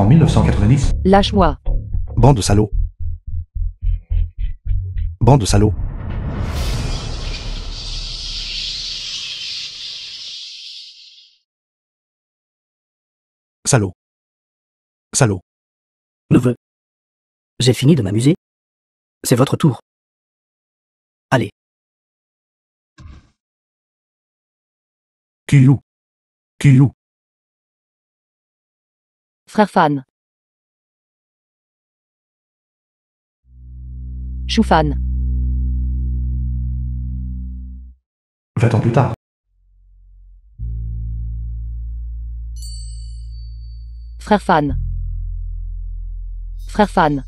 En 1990. Lâche-moi. Bande de salauds. Bande de salauds. Salaud. Salaud. Neveu. J'ai fini de m'amuser. C'est votre tour. Allez. Cuyou. Cuyou. Frère Fan. Choufan. 20 ans plus tard. Frère Fan. Frère Fan.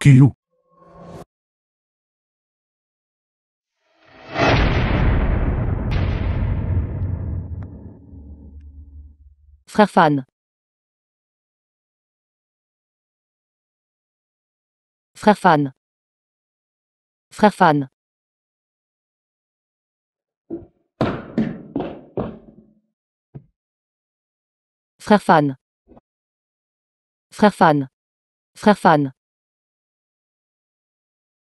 Cuyou. Frère Fan. Frère Fan. Frère Fan. Frère Fan. Frère Fan. Frère Fan.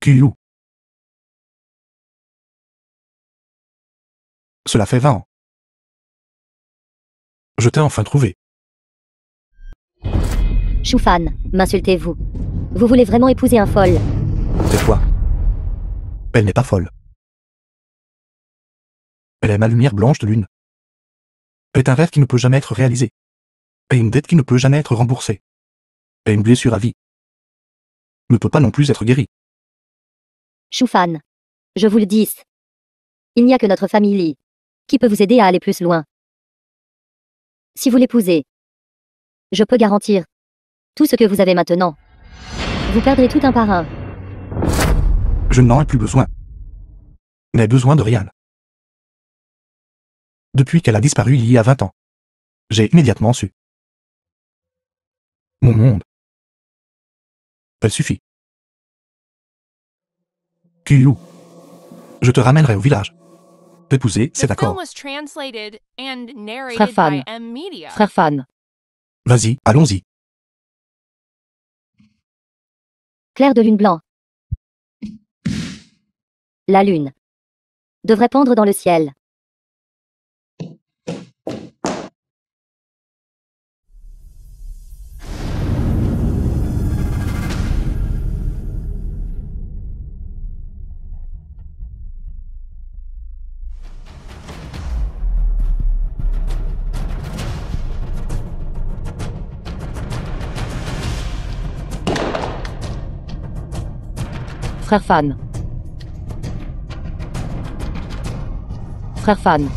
Cuyou. Cela fait 20 ans. Je t'ai enfin trouvé. Choufan, m'insultez-vous? Vous voulez vraiment épouser un folle? Tais-toi. Elle n'est pas folle. Elle est ma lumière blanche de lune. Elle est un rêve qui ne peut jamais être réalisé. Et une dette qui ne peut jamais être remboursée. Et une blessure à vie. Ne peut pas non plus être guérie. Choufan, je vous le dis. Il n'y a que notre famille qui peut vous aider à aller plus loin. Si vous l'épousez, je peux garantir tout ce que vous avez maintenant. Vous perdrez tout un par un. Je n'en ai plus besoin. N'ai besoin de rien. Depuis qu'elle a disparu il y a 20 ans, j'ai immédiatement su. Mon monde. Elle suffit. Cuyou. Je te ramènerai au village. T'épouser, c'est d'accord. Frère Fan. Frère Fan. Vas-y, allons-y. Clair de lune blanc. La lune devrait pendre dans le ciel. Frère Fan. Frère Fan.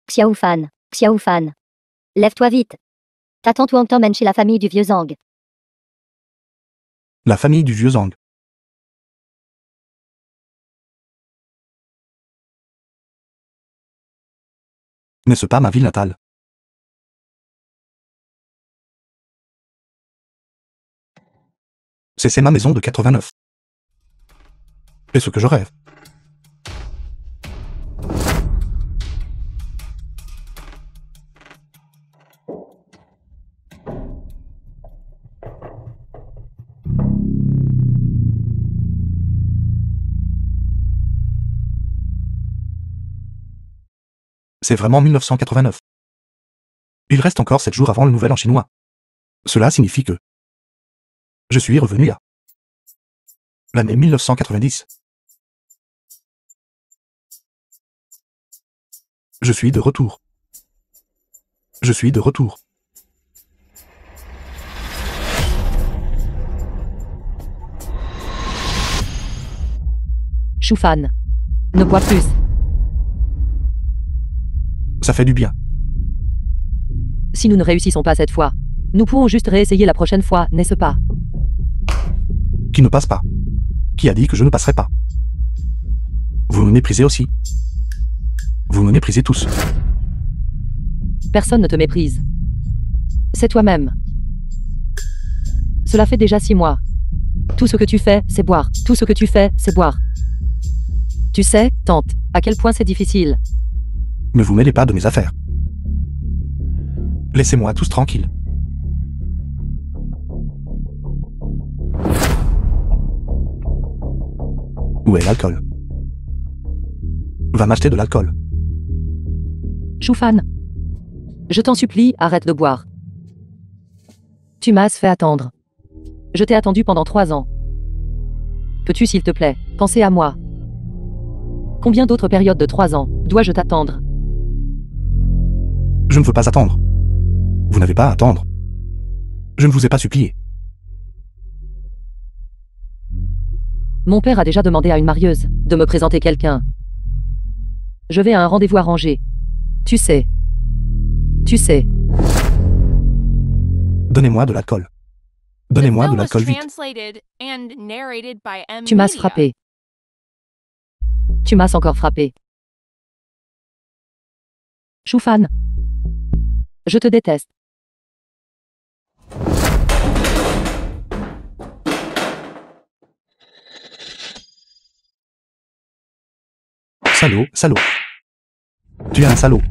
Xiaofan, Xiaofan. Lève-toi vite. T'attends-toi t'emmène chez la famille du vieux Zhang. La famille du vieux Zhang. N'est-ce pas ma ville natale? C'est ma maison de 89. Et ce que je rêve. C'est vraiment 1989. Il reste encore 7 jours avant le nouvel an chinois. Cela signifie que je suis revenu à l'année 1990. Je suis de retour. Je suis de retour. Choufan. Ne bois plus. Ça fait du bien. Si nous ne réussissons pas cette fois, nous pourrons juste réessayer la prochaine fois, n'est-ce pas? Qui ne passe pas? Qui a dit que je ne passerai pas? Vous me méprisez aussi. Vous Vous me méprisez tous. Personne ne te méprise. C'est toi-même. Cela fait déjà 6 mois. Tout ce que tu fais, c'est boire. Tout ce que tu fais, c'est boire. Tu sais, tante, à quel point c'est difficile. Ne vous mêlez pas de mes affaires. Laissez-moi tous tranquilles. Où est l'alcool? Va m'acheter de l'alcool. Choufan. Je t'en supplie, arrête de boire. Tu m'as fait attendre. Je t'ai attendu pendant 3 ans. Peux-tu, s'il te plaît, penser à moi? Combien d'autres périodes de 3 ans dois-je t'attendre? Je ne veux pas attendre. Vous n'avez pas à attendre. Je ne vous ai pas supplié. Mon père a déjà demandé à une marieuse de me présenter quelqu'un. Je vais à un rendez-vous arrangé. Tu sais. Tu sais. Donnez-moi de l'alcool. Donnez-moi de l'alcool vite. Tu m'as frappé. Tu m'as encore frappé. Choufan. Je te déteste. Salaud, salaud. Tu es un salaud.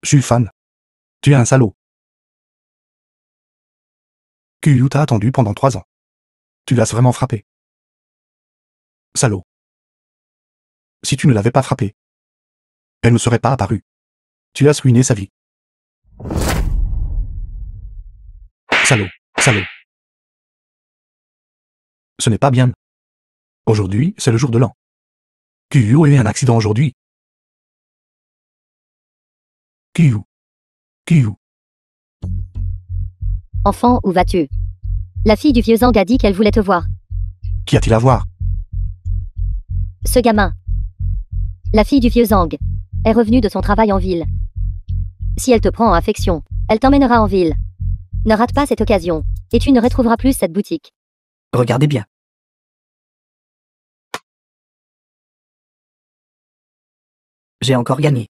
Je suis fan. Tu es un salaud. Kyu t'a attendu pendant 3 ans. Tu l'as vraiment frappé. Salaud. Si tu ne l'avais pas frappé, elle ne serait pas apparue. Tu as ruiné sa vie. Salaud, salaud. Ce n'est pas bien. Aujourd'hui, c'est le jour de l'an. Kyu a eu un accident aujourd'hui. Kyu. Kyu. Enfant, où vas-tu? La fille du vieux Zhang a dit qu'elle voulait te voir. Qu'y a-t-il à voir? Ce gamin. La fille du vieux Zhang est revenue de son travail en ville. Si elle te prend en affection, elle t'emmènera en ville. Ne rate pas cette occasion, et tu ne retrouveras plus cette boutique. Regardez bien. J'ai encore gagné.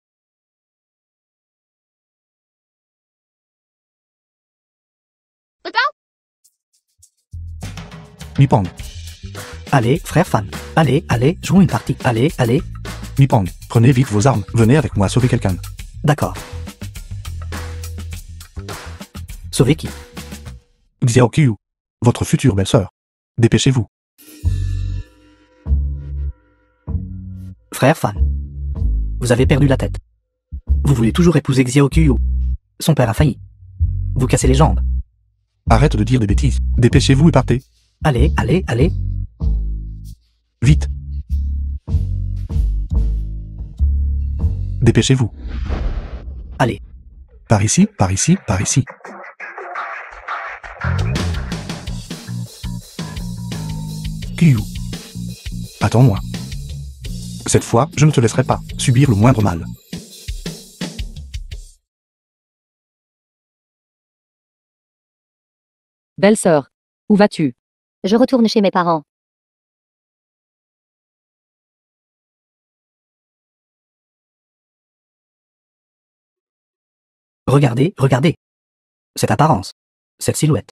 Mipang. Allez, frère fan. Allez, allez, jouons une partie. Allez, allez. Mipang, prenez vite vos armes. Venez avec moi sauver quelqu'un. D'accord. Sauver qui? Xiao Kyu. Votre future belle-sœur. Dépêchez-vous. Frère fan. Vous avez perdu la tête. Vous voulez toujours épouser Xiao Kyu. Son père a failli. Vous cassez les jambes. Arrête de dire des bêtises. Dépêchez-vous et partez. Allez, allez, allez. Vite. Dépêchez-vous. Allez. Par ici, par ici, par ici. Kyu. Attends-moi. Cette fois, je ne te laisserai pas subir le moindre mal. Belle-sœur. Où vas-tu? Je retourne chez mes parents. Regardez, regardez. Cette apparence. Cette silhouette.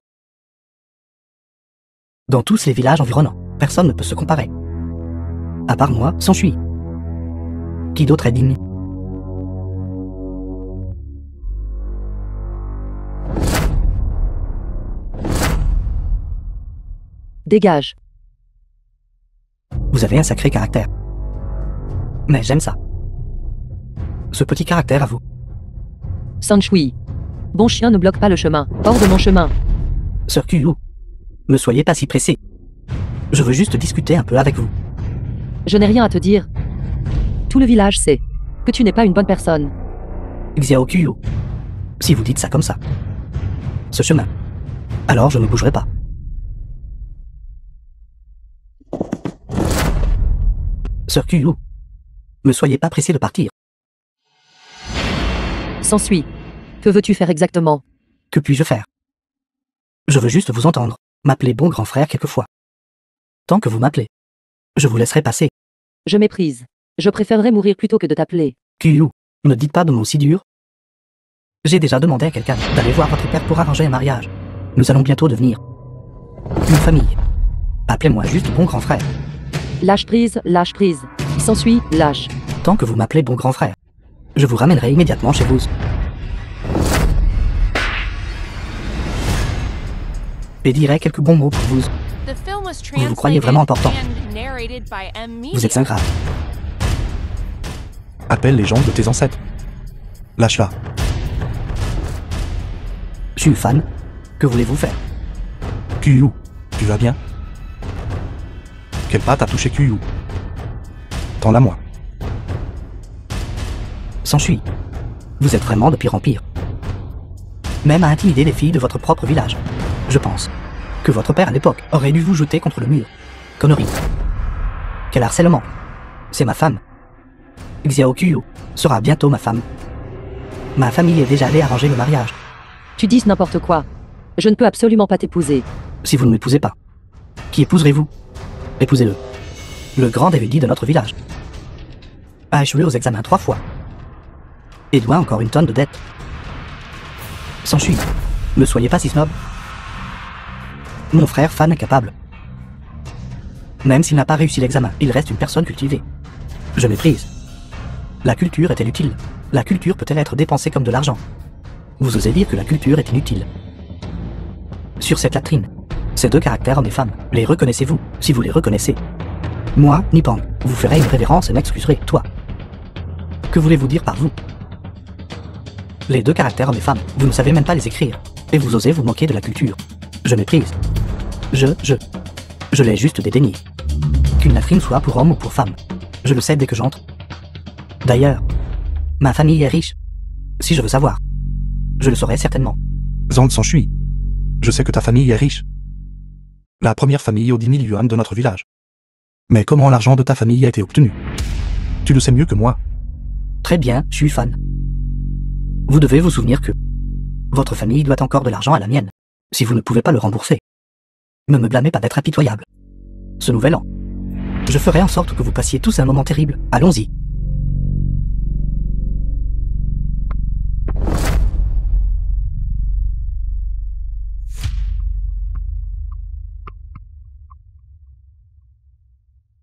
Dans tous les villages environnants, personne ne peut se comparer. À part moi, s'enfuit. Qui d'autre est digne? Dégage. Vous avez un sacré caractère. Mais j'aime ça. Ce petit caractère à vous. Sanshui. Bon chien ne bloque pas le chemin. Hors de mon chemin. Sœur Kyu, ne soyez pas si pressé. Je veux juste discuter un peu avec vous. Je n'ai rien à te dire. Tout le village sait que tu n'es pas une bonne personne. Xiao Kyu, si vous dites ça comme ça. Ce chemin. Alors je ne bougerai pas. Sœur Kyu, ne soyez pas pressé de partir. S'ensuit. Que veux-tu faire exactement? Que puis-je faire? Je veux juste vous entendre, m'appeler bon grand frère quelquefois. Tant que vous m'appelez, je vous laisserai passer. Je méprise Je préférerais mourir plutôt que de t'appeler. Kyu, ne dites pas de mots si durs. J'ai déjà demandé à quelqu'un d'aller voir votre père pour arranger un mariage. Nous allons bientôt devenir une famille. Appelez-moi juste bon grand frère. Lâche prise, lâche prise. Il s'ensuit, lâche. Tant que vous m'appelez bon grand frère, je vous ramènerai immédiatement chez vous. Et dirai quelques bons mots pour vous. Vous vous croyez vraiment important. Vous êtes un grave. Appelle les gens de tes ancêtres. Lâche-la. Je suis fan. Que voulez-vous faire? Kyu, tu vas bien? Quelle patte a touché Kyu? Tends-la moi. S'ensuit. Vous êtes vraiment de pire en pire. Même à intimider les filles de votre propre village. Je pense que votre père à l'époque aurait dû vous jeter contre le mur. Connerie. Quel harcèlement. C'est ma femme. Xiao Kyu sera bientôt ma femme. Ma famille est déjà allée arranger le mariage. Tu dis n'importe quoi. Je ne peux absolument pas t'épouser. Si vous ne m'épousez pas, qui épouserez-vous? Épousez-le. Le grand érudit de notre village a échoué aux examens 3 fois. Et doit encore une tonne de dettes. S'ensuit. Ne soyez pas si snob. Mon frère Fan est capable. Même s'il n'a pas réussi l'examen, il reste une personne cultivée. Je méprise. La culture est-elle utile? La culture peut-elle être dépensée comme de l'argent? Vous osez dire que la culture est inutile. Sur cette latrine, ces 2 caractères hommes et femmes, les reconnaissez-vous? Si vous les reconnaissez, moi, Nippon, vous ferez une révérence et m'excuserez, toi. Que voulez-vous dire par vous? Les 2 caractères hommes et femmes, vous ne savez même pas les écrire, et vous osez vous moquer de la culture. Je méprise. Je l'ai juste dédaigné. Qu'une latrine soit pour homme ou pour femme, je le sais dès que j'entre. D'ailleurs, ma famille est riche. Si je veux savoir, je le saurai certainement. Zhang s'enfuit. Je sais que ta famille est riche. La première famille aux 10 000 yuan de notre village. Mais comment l'argent de ta famille a été obtenu? Tu le sais mieux que moi. Très bien, je suis fan. Vous devez vous souvenir que votre famille doit encore de l'argent à la mienne. Si vous ne pouvez pas le rembourser, ne me blâmez pas d'être impitoyable. Ce nouvel an, je ferai en sorte que vous passiez tous un moment terrible. Allons-y.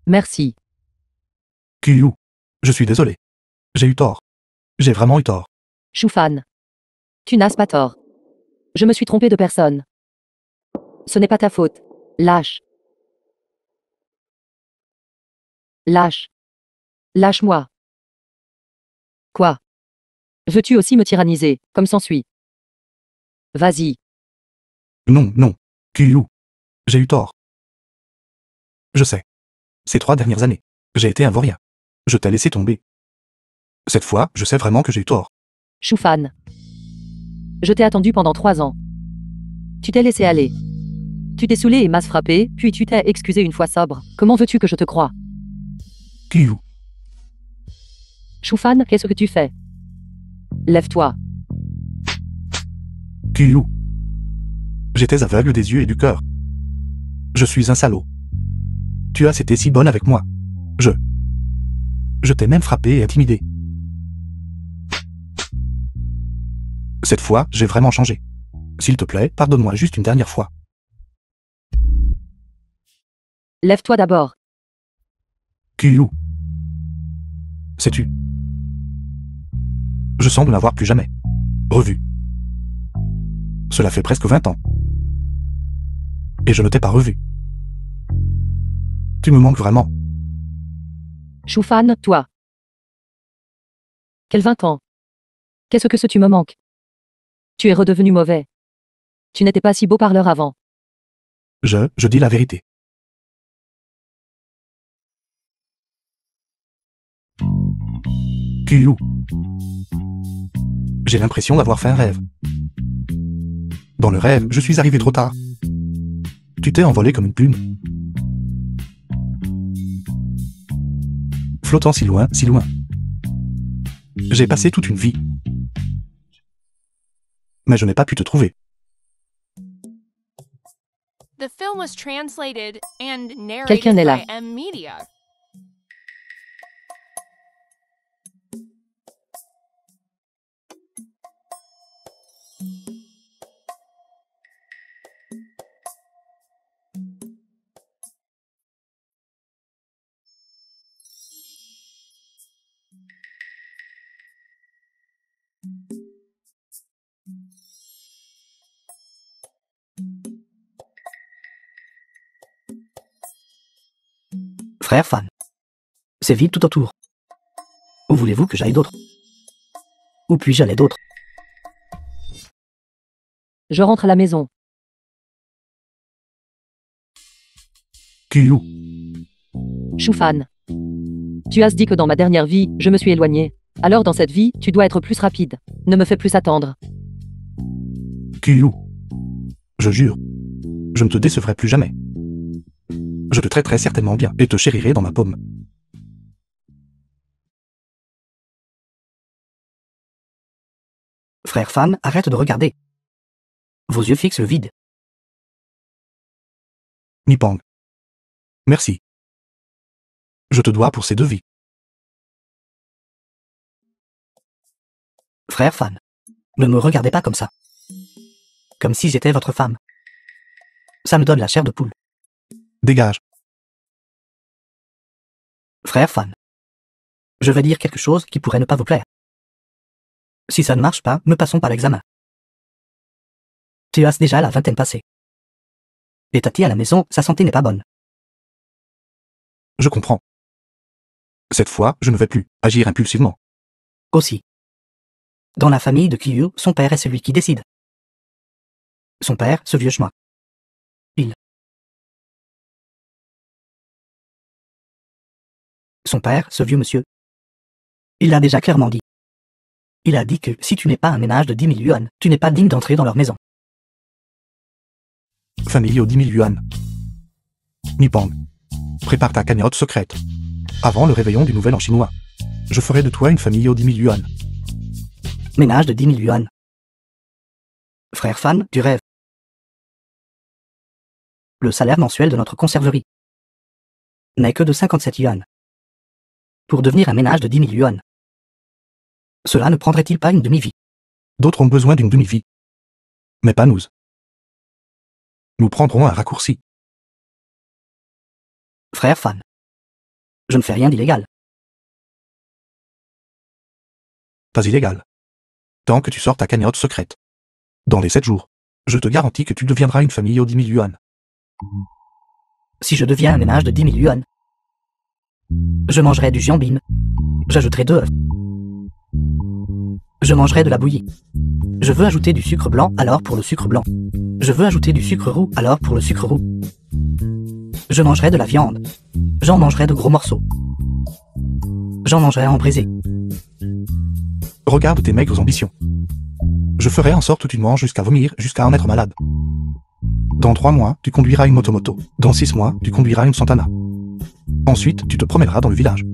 Merci. Kyu, je suis désolé. J'ai eu tort. J'ai vraiment eu tort. Shufan. Tu n'as pas tort. Je me suis trompé de personne. Ce n'est pas ta faute. Lâche. Lâche. Lâche-moi. Quoi? Veux-tu aussi me tyranniser, comme s'ensuit? Vas-y. Non, non. Kyu. J'ai eu tort. Je sais. Ces 3 dernières années, j'ai été un vaurien. Je t'ai laissé tomber. Cette fois, je sais vraiment que j'ai eu tort. Shufan. Je t'ai attendu pendant 3 ans. Tu t'es laissé aller. Tu t'es saoulé et m'as frappé, puis tu t'es excusé une fois sobre. Comment veux-tu que je te croie? Kyu. Shufan, qu'est-ce que tu fais? Lève-toi. Kyu. J'étais aveugle des yeux et du cœur. Je suis un salaud. Tu as été si bonne avec moi. Je t'ai même frappé et intimidé. Cette fois, j'ai vraiment changé. S'il te plaît, pardonne-moi juste une dernière fois. Lève-toi d'abord. Kyu. Sais-tu? Je semble n'avoir plus jamais revu. Cela fait presque 20 ans. Et je ne t'ai pas revu. Tu me manques vraiment. Shufan, toi. Quel 20 ans? Qu'est-ce que tu me manques? Tu es redevenu mauvais. Tu n'étais pas si beau parleur avant. Je dis la vérité. Kyu. J'ai l'impression d'avoir fait un rêve. Dans le rêve, je suis arrivé trop tard. Tu t'es envolé comme une plume. Flottant si loin, si loin. J'ai passé toute une vie. Mais je n'ai pas pu te trouver. Quelqu'un est là. Frère Fan. C'est vide tout autour. Où voulez-vous que j'aille d'autre? Où puis-je aller d'autre? Je rentre à la maison. Qiyu, Shufan. Tu as dit que dans ma dernière vie, je me suis éloigné. Alors dans cette vie, tu dois être plus rapide. Ne me fais plus attendre. Qiyu. Je jure. Je ne te décevrai plus jamais. Je te traiterai certainement bien et te chérirai dans ma paume. Frère Fan, arrête de regarder. Vos yeux fixent le vide. Nipang. Merci. Je te dois pour ces 2 vies. Frère Fan. Ne me regardez pas comme ça. Comme si j'étais votre femme. Ça me donne la chair de poule. Dégage. Frère Fan. Je vais dire quelque chose qui pourrait ne pas vous plaire. Si ça ne marche pas, ne passons pas l'examen. Tu as déjà la vingtaine passée. Et Tati à la maison, sa santé n'est pas bonne. Je comprends. Cette fois, je ne vais plus agir impulsivement. Aussi. Dans la famille de Qiyu, son père est celui qui décide. Son père, ce vieux schmuck. Son père, ce vieux monsieur. Il l'a déjà clairement dit. Il a dit que si tu n'es pas un ménage de 10 000 yuan, tu n'es pas digne d'entrer dans leur maison. Famille aux 10 000 yuan. Nipang. Prépare ta cagnotte secrète. Avant le réveillon du nouvel an chinois. Je ferai de toi une famille aux 10 000 yuan. Ménage de 10 000 yuan. Frère Fan, tu rêves. Le salaire mensuel de notre conserverie n'est que de 57 yuan. Pour devenir un ménage de 10 000 yuan. Cela ne prendrait-il pas une demi-vie? D'autres ont besoin d'une demi-vie. Mais pas nous. Nous prendrons un raccourci. Frère Fan. Je ne fais rien d'illégal. Pas illégal. Tant que tu sors ta cagnotte secrète. Dans les 7 jours, je te garantis que tu deviendras une famille aux 10 000 yuan. Si je deviens un ménage de 10 000 yuan, je mangerai du jianbin. J'ajouterai 2 œufs. Je mangerai de la bouillie. Je veux ajouter du sucre blanc, alors pour le sucre blanc. Je veux ajouter du sucre roux, alors pour le sucre roux. Je mangerai de la viande. J'en mangerai de gros morceaux. J'en mangerai en braisé. Regarde tes maigres ambitions. Je ferai en sorte que tu manges jusqu'à vomir, jusqu'à en être malade. Dans 3 mois, tu conduiras une motomoto. Dans 6 mois, tu conduiras une Santana. Ensuite, tu te promèneras dans le village.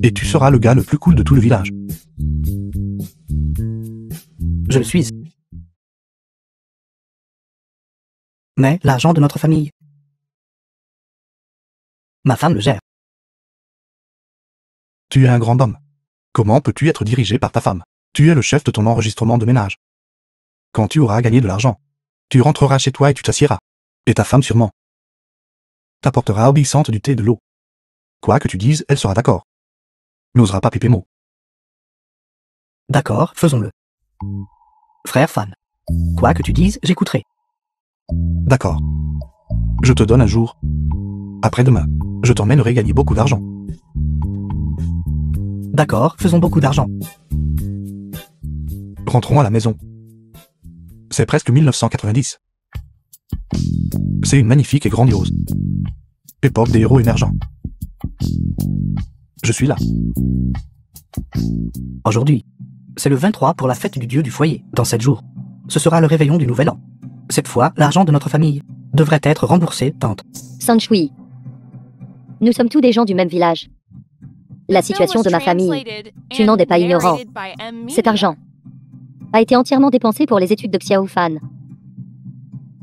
Et tu seras le gars le plus cool de tout le village. Je le suis. Mais l'argent de notre famille, ma femme le gère. Tu es un grand homme. Comment peux-tu être dirigé par ta femme? Tu es le chef de ton enregistrement de ménage. Quand tu auras gagné de l'argent, tu rentreras chez toi et tu t'assiéras. Et ta femme sûrement t'apportera obéissante du thé et de l'eau. Quoi que tu dises, elle sera d'accord. N'osera pas piper mot. D'accord, faisons-le. Frère Fan. Quoi que tu dises, j'écouterai. D'accord. Je te donne un jour. Après-demain, je t'emmènerai gagner beaucoup d'argent. D'accord, faisons beaucoup d'argent. Rentrons à la maison. C'est presque 1990. C'est une magnifique et grandiose époque des héros émergents. Je suis là. Aujourd'hui, c'est le 23 pour la fête du dieu du foyer. Dans 7 jours, ce sera le réveillon du nouvel an. Cette fois, l'argent de notre famille devrait être remboursé, tante. Sanchui. Nous sommes tous des gens du même village. La situation de ma famille, tu n'en es pas ignorant. Cet argent a été entièrement dépensé pour les études de Xiao Fan.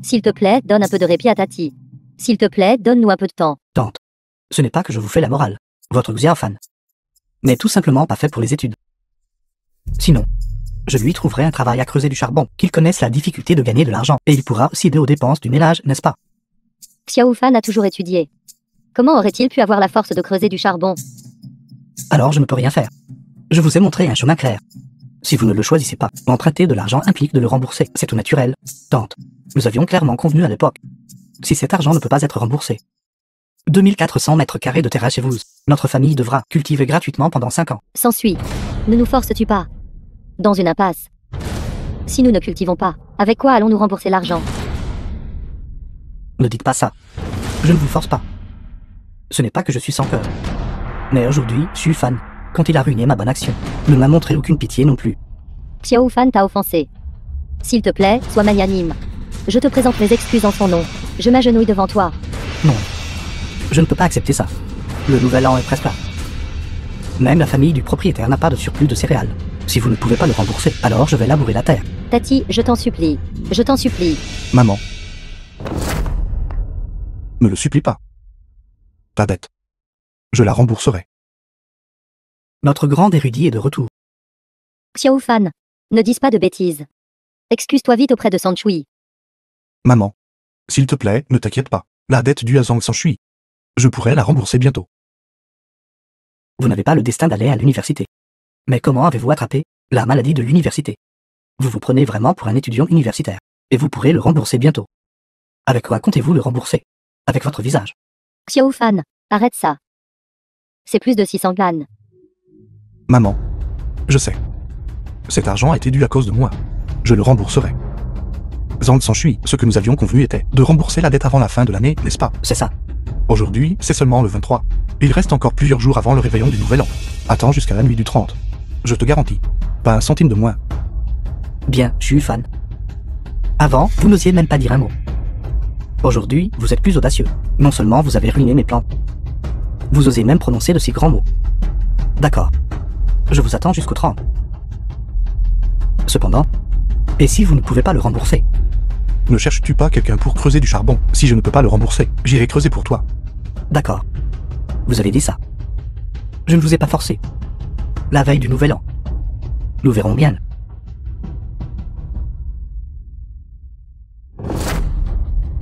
S'il te plaît, donne un peu de répit à Tati. S'il te plaît, donne-nous un peu de temps. Tante, ce n'est pas que je vous fais la morale. Votre Xiao Fan n'est tout simplement pas fait pour les études. Sinon, je lui trouverai un travail à creuser du charbon, qu'il connaisse la difficulté de gagner de l'argent, et il pourra aussi aider aux dépenses du ménage, n'est-ce pas? Xiao Fan a toujours étudié. Comment aurait-il pu avoir la force de creuser du charbon? Alors je ne peux rien faire. Je vous ai montré un chemin clair. Si vous ne le choisissez pas, emprunter de l'argent implique de le rembourser. C'est tout naturel. Tante, nous avions clairement convenu à l'époque. Si cet argent ne peut pas être remboursé, 2400 mètres carrés de terrain chez vous. Notre famille devra cultiver gratuitement pendant 5 ans. S'ensuit. Ne nous forces-tu pas dans une impasse? Si nous ne cultivons pas, avec quoi allons-nous rembourser l'argent? Ne dites pas ça. Je ne vous force pas. Ce n'est pas que je suis sans cœur. Mais aujourd'hui, Xu Fan, quand il a ruiné ma bonne action, ne m'a montré aucune pitié non plus. Xiao Fan t'a offensé. S'il te plaît, sois magnanime. Je te présente mes excuses en son nom. Je m'agenouille devant toi. Non. Je ne peux pas accepter ça. Le nouvel an est presque là. Même la famille du propriétaire n'a pas de surplus de céréales. Si vous ne pouvez pas le rembourser, alors je vais labourer la terre. Tati, je t'en supplie. Je t'en supplie. Maman. Ne le supplie pas. Pas bête. Je la rembourserai. Notre grand érudit est de retour. Xiao Fan, ne dis pas de bêtises. Excuse-toi vite auprès de San Shui. Maman. S'il te plaît, ne t'inquiète pas. La dette due à Zhang Sanshui. Je pourrai la rembourser bientôt. Vous n'avez pas le destin d'aller à l'université. Mais comment avez-vous attrapé la maladie de l'université? Vous vous prenez vraiment pour un étudiant universitaire. Et vous pourrez le rembourser bientôt. Avec quoi comptez-vous le rembourser? Avec votre visage. Xiao Fan, arrête ça. C'est plus de 600 yuan. Maman. Je sais. Cet argent a été dû à cause de moi. Je le rembourserai. Zhang Sanshui, ce que nous avions convenu était de rembourser la dette avant la fin de l'année, n'est-ce pas? C'est ça. Aujourd'hui, c'est seulement le 23. Il reste encore plusieurs jours avant le réveillon du Nouvel An. Attends jusqu'à la nuit du 30. Je te garantis. Pas un centime de moins. Bien, je suis fan. Avant, vous n'osiez même pas dire un mot. Aujourd'hui, vous êtes plus audacieux. Non seulement vous avez ruiné mes plans, vous osez même prononcer de si grands mots. D'accord. Je vous attends jusqu'au 30. Cependant, et si vous ne pouvez pas le rembourser? Ne cherches-tu pas quelqu'un pour creuser du charbon? Si je ne peux pas le rembourser, j'irai creuser pour toi. D'accord. Vous avez dit ça. Je ne vous ai pas forcé. La veille du Nouvel An. Nous verrons bien.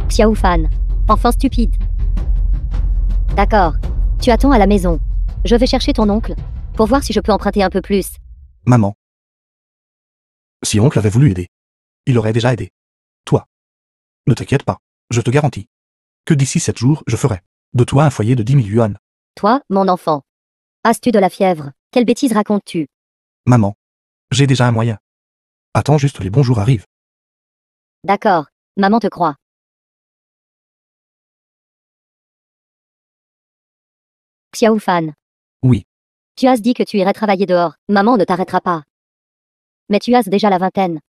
Xiao Fan, enfant stupide. D'accord. Tu attends à la maison. Je vais chercher ton oncle, pour voir si je peux emprunter un peu plus. Maman. Si oncle avait voulu aider, il aurait déjà aidé. Toi. Ne t'inquiète pas, je te garantis que d'ici 7 jours, je ferai de toi un foyer de 10 000 yuan. Toi, mon enfant. As-tu de la fièvre? Quelle bêtise racontes-tu? Maman. J'ai déjà un moyen. Attends juste les bons jours arrivent. D'accord, maman te croit. Xiao Fan. Oui. Tu as dit que tu irais travailler dehors. Maman ne t'arrêtera pas. Mais tu as déjà la vingtaine.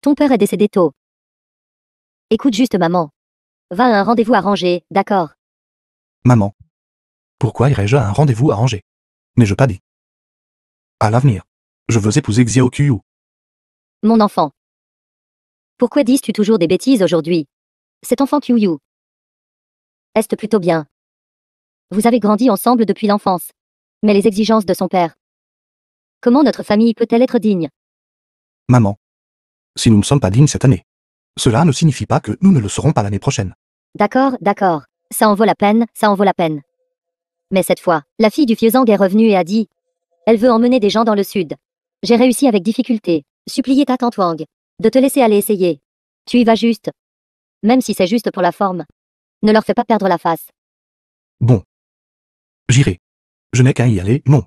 Ton père est décédé tôt. Écoute juste maman. Va à un rendez-vous arrangé, d'accord? Maman. Pourquoi irais-je à un rendez-vous arrangé? N'ai-je pas dit? À l'avenir, je veux épouser Xiao Qiu. Mon enfant. Pourquoi dis-tu toujours des bêtises aujourd'hui? Cet enfant Qiu. Est plutôt bien. Vous avez grandi ensemble depuis l'enfance. Mais les exigences de son père. Comment notre famille peut-elle être digne? Maman. Si nous ne sommes pas dignes cette année, cela ne signifie pas que nous ne le serons pas l'année prochaine. D'accord, d'accord. Ça en vaut la peine, ça en vaut la peine. Mais cette fois, la fille du Fiezang est revenue et a dit: elle veut emmener des gens dans le sud. J'ai réussi avec difficulté. Supplier ta tante Wang de te laisser aller essayer. Tu y vas juste. Même si c'est juste pour la forme. Ne leur fais pas perdre la face. Bon. J'irai. Je n'ai qu'à y aller, non.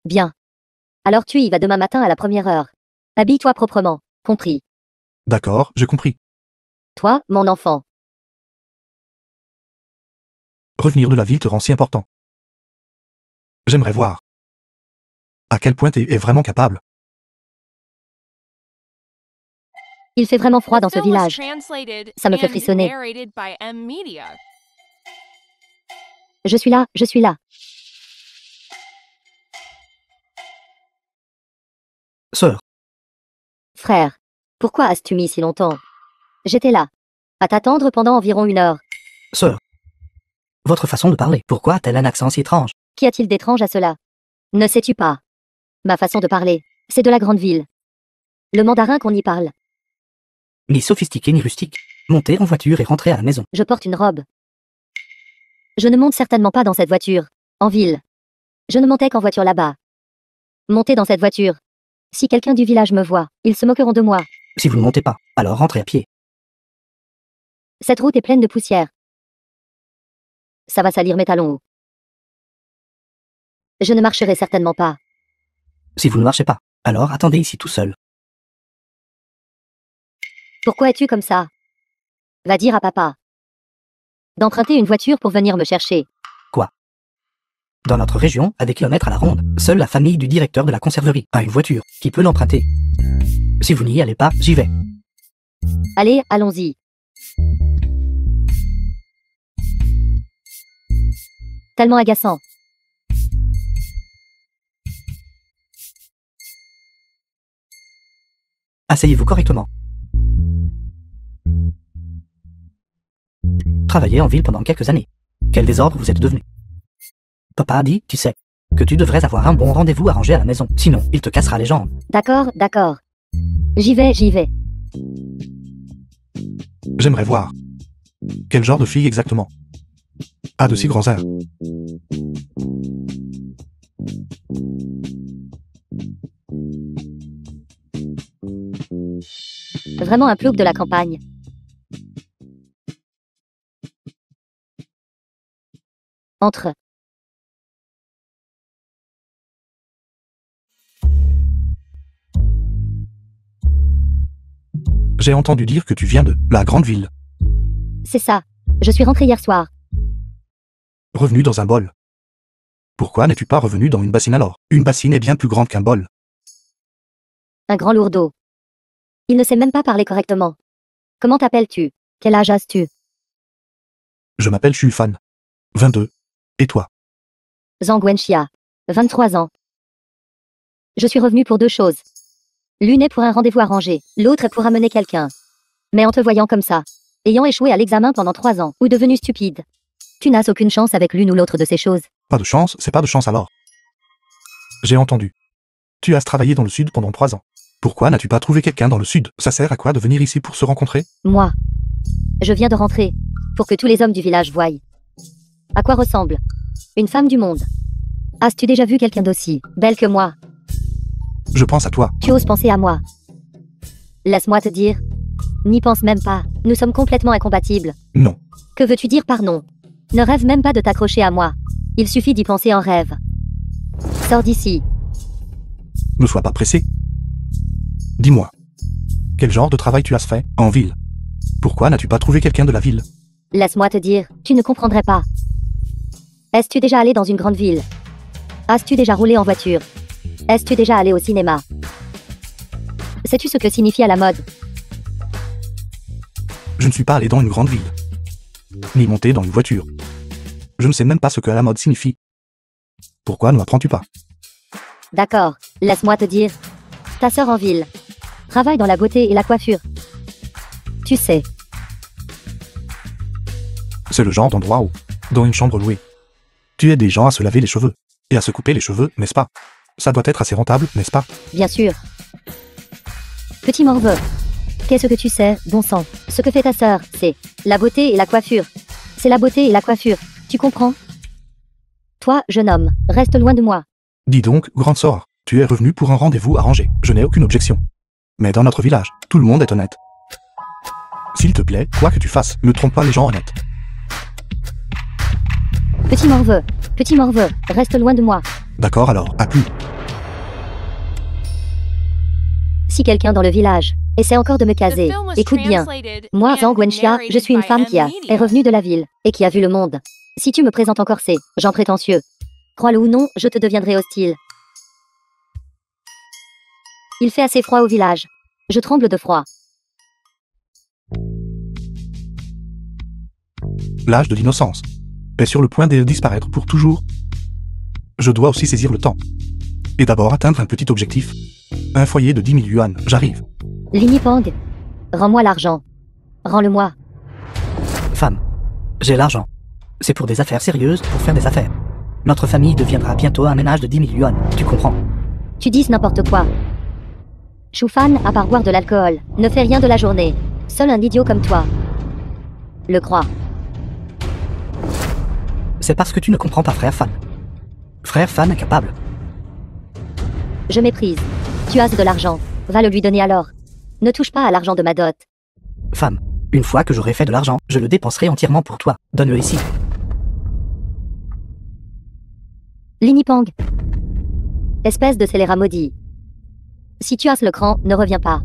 Bien. Alors tu y vas demain matin à la première heure. Habille-toi proprement, compris. D'accord, j'ai compris. Toi, mon enfant. Revenir de la ville te rend si important. J'aimerais voir à quel point tu es vraiment capable. Il fait vraiment froid dans ce village. Ça me fait frissonner. Je suis là, je suis là. Sœur, Frère, pourquoi as-tu mis si longtemps? J'étais là, à t'attendre pendant environ 1 heure. sœur. Votre façon de parler, pourquoi a-t-elle un accent si étrange? Qu'y a-t-il d'étrange à cela? Ne sais-tu pas? Ma façon de parler, c'est de la grande ville. Le mandarin qu'on y parle. Ni sophistiqué ni rustique. Montez en voiture et rentrez à la maison. Je porte une robe. Je ne monte certainement pas dans cette voiture, en ville. Je ne montais qu'en voiture là-bas. Montez dans cette voiture. Si quelqu'un du village me voit, ils se moqueront de moi. Si vous ne montez pas, alors rentrez à pied. Cette route est pleine de poussière. Ça va salir mes talons. Je ne marcherai certainement pas. Si vous ne marchez pas, alors attendez ici tout seul. Pourquoi es-tu comme ça? Va dire à papa d'emprunter une voiture pour venir me chercher. Dans notre région, à des kilomètres à la ronde, seule la famille du directeur de la conserverie a une voiture qui peut l'emprunter. Si vous n'y allez pas, j'y vais. Allez, allons-y. Tellement agaçant. Asseyez-vous correctement. Travaillez en ville pendant quelques années. Quel désordre vous êtes devenu. Papa a dit, tu sais, que tu devrais avoir un bon rendez-vous arrangé à la maison, sinon il te cassera les jambes. D'accord, d'accord. J'y vais, j'y vais. J'aimerais voir. Quel genre de fille exactement a de si grands airs? Vraiment un plouc de la campagne. Entre. J'ai entendu dire que tu viens de la grande ville. C'est ça. Je suis rentré hier soir. Revenu dans un bol. Pourquoi n'es-tu pas revenu dans une bassine alors? Une bassine est bien plus grande qu'un bol. Un grand lourdeau. Il ne sait même pas parler correctement. Comment t'appelles-tu? Quel âge as-tu? Je m'appelle Shufan. 22. Et toi? Zhang Wenxia. 23 ans. Je suis revenu pour deux choses. L'une est pour un rendez-vous arrangé, l'autre est pour amener quelqu'un. Mais en te voyant comme ça, ayant échoué à l'examen pendant 3 ans, ou devenu stupide, tu n'as aucune chance avec l'une ou l'autre de ces choses. Pas de chance, c'est pas de chance alors. J'ai entendu. Tu as travaillé dans le sud pendant 3 ans. Pourquoi n'as-tu pas trouvé quelqu'un dans le sud? Ça sert à quoi de venir ici pour se rencontrer? Moi, je viens de rentrer, pour que tous les hommes du village voient. À quoi ressemble une femme du monde? As-tu déjà vu quelqu'un d'aussi belle que moi? Je pense à toi. Tu oses penser à moi? Laisse-moi te dire. N'y pense même pas, nous sommes complètement incompatibles. Non. Que veux-tu dire par non? Ne rêve même pas de t'accrocher à moi. Il suffit d'y penser en rêve. Sors d'ici. Ne sois pas pressé. Dis-moi. Quel genre de travail tu as fait en ville? Pourquoi n'as-tu pas trouvé quelqu'un de la ville? Laisse-moi te dire, tu ne comprendrais pas. Es-tu déjà allé dans une grande ville? As-tu déjà roulé en voiture? Es-tu déjà allé au cinéma? Sais-tu ce que signifie à la mode? Je ne suis pas allé dans une grande ville. Ni monté dans une voiture. Je ne sais même pas ce que la mode signifie. Pourquoi ne m'apprends-tu pas? D'accord, laisse-moi te dire. Ta sœur en ville travaille dans la beauté et la coiffure. Tu sais, C'est le genre d'endroit où, dans une chambre louée, tu aides des gens à se laver les cheveux et à se couper les cheveux, n'est-ce pas? Ça doit être assez rentable, n'est-ce pas? bien sûr. Petit morveux, qu'est-ce que tu sais, bon sang? Ce que fait ta sœur, c'est la beauté et la coiffure. C'est la beauté et la coiffure, tu comprends? Toi, jeune homme, reste loin de moi. Dis donc, grande sœur, tu es revenu pour un rendez-vous arrangé. Je n'ai aucune objection. Mais dans notre village, tout le monde est honnête. S'il te plaît, quoi que tu fasses, ne trompe pas les gens honnêtes. Petit morveux, reste loin de moi. D'accord alors, à plus. Si quelqu'un dans le village essaie encore de me caser, écoute bien. Moi, Zhang Wenxia, je suis une femme qui est revenue de la ville et qui a vu le monde. Si tu me présentes encore ces gens prétentieux, crois-le ou non, je te deviendrai hostile. Il fait assez froid au village. Je tremble de froid. L'âge de l'innocence est sur le point de disparaître pour toujours. Je dois aussi saisir le temps. Et d'abord atteindre un petit objectif. Un foyer de 10 000 yuan, j'arrive. Lini Pang, rends-moi l'argent. Rends-le-moi. Femme, j'ai l'argent. C'est pour des affaires sérieuses, pour faire des affaires. Notre famille deviendra bientôt un ménage de 10 000 yuan, tu comprends? Tu dis n'importe quoi. Shufan, à part boire de l'alcool, ne fait rien de la journée. Seul un idiot comme toi le croit. C'est parce que tu ne comprends pas, frère Fan. Frère Fan incapable. Je méprise. Tu as de l'argent. Va le lui donner alors. Ne touche pas à l'argent de ma dot. Femme, une fois que j'aurai fait de l'argent, je le dépenserai entièrement pour toi. Donne-le ici. Linipang. Espèce de scélérat maudit. Si tu as le cran, ne reviens pas.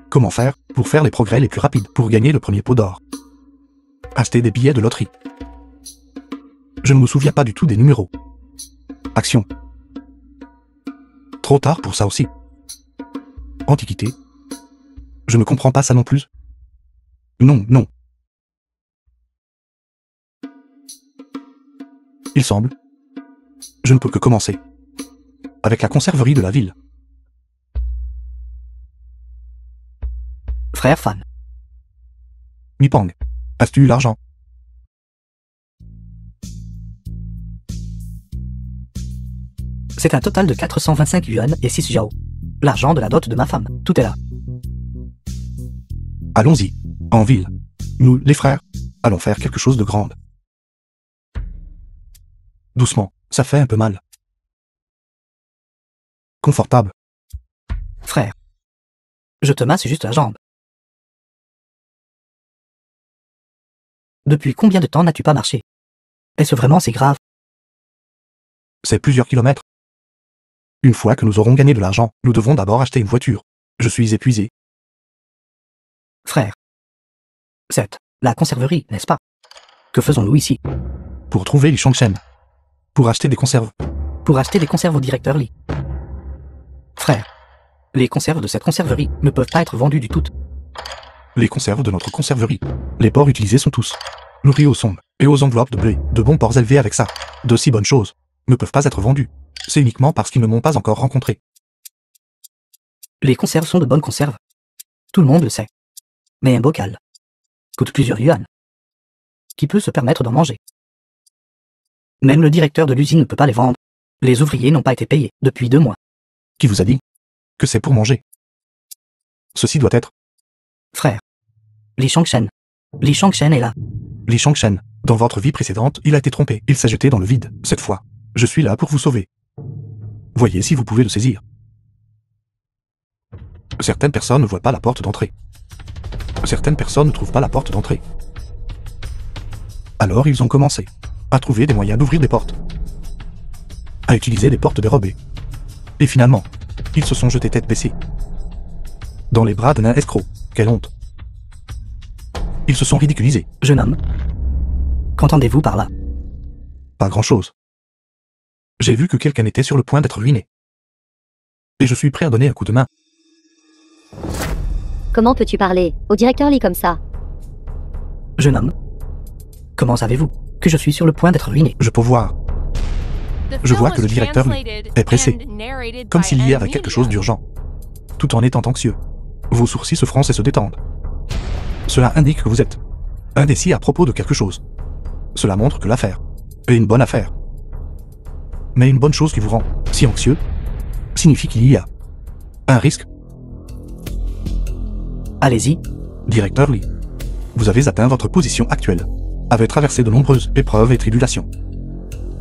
Comment faire pour faire les progrès les plus rapides pour gagner le premier pot d'or? Acheter des billets de loterie. Je ne me souviens pas du tout des numéros. Action. Trop tard pour ça aussi. Antiquité. Je ne comprends pas ça non plus. Non, non. Il semble. Je ne peux que commencer. Avec la conserverie de la ville. Frère Fan. Mipang. As-tu eu l'argent? C'est un total de 425 yuan et 6 jiao. L'argent de la dot de ma femme. Tout est là. Allons-y. En ville. Nous, les frères, allons faire quelque chose de grand. Doucement, ça fait un peu mal. Confortable. Frère. Je te masse juste la jambe. Depuis combien de temps n'as-tu pas marché? Est-ce vraiment si grave? C'est plusieurs kilomètres. Une fois que nous aurons gagné de l'argent, nous devons d'abord acheter une voiture. Je suis épuisé. Frère. C'est la conserverie, n'est-ce pas? Que faisons-nous ici? Pour trouver les Shongshen. Pour acheter des conserves. Pour acheter des conserves au directeur Lee. Frère. Les conserves de cette conserverie ne peuvent pas être vendues du tout. Les conserves de notre conserverie. Les porcs utilisés sont tous nourris aux sondes et aux enveloppes de blé. De bons porcs élevés avec ça. De si bonnes choses ne peuvent pas être vendus. C'est uniquement parce qu'ils ne m'ont pas encore rencontré. Les conserves sont de bonnes conserves. Tout le monde le sait. Mais un bocal coûte plusieurs yuan. Qui peut se permettre d'en manger? Même le directeur de l'usine ne peut pas les vendre. Les ouvriers n'ont pas été payés depuis 2 mois. Qui vous a dit que c'est pour manger? Ceci doit être Frère. Li Shongshen. Li Shongshen est là. Li Shongshen. Dans votre vie précédente, il a été trompé. Il s'est jeté dans le vide. Cette fois, je suis là pour vous sauver. Voyez si vous pouvez le saisir. Certaines personnes ne voient pas la porte d'entrée. Certaines personnes ne trouvent pas la porte d'entrée. Alors ils ont commencé à trouver des moyens d'ouvrir des portes. À utiliser des portes dérobées. Et finalement, ils se sont jetés tête baissée. Dans les bras d'un escroc. Quelle honte. Ils se sont ridiculisés. Jeune homme. Qu'entendez-vous par là? Pas grand-chose. J'ai vu que quelqu'un était sur le point d'être ruiné. Et je suis prêt à donner un coup de main. Comment peux-tu parler au directeur Lee comme ça? Jeune homme. Comment savez-vous que je suis sur le point d'être ruiné? Je peux voir. Je vois que le directeur est pressé. Comme s'il y avait quelque chose d'urgent. Tout en étant anxieux. Vos sourcils se froncent et se détendent. Cela indique que vous êtes indécis à propos de quelque chose. Cela montre que l'affaire est une bonne affaire. Mais une bonne chose qui vous rend si anxieux signifie qu'il y a un risque. Allez-y. Directeur Lee, vous avez atteint votre position actuelle. Avez traversé de nombreuses épreuves et tribulations.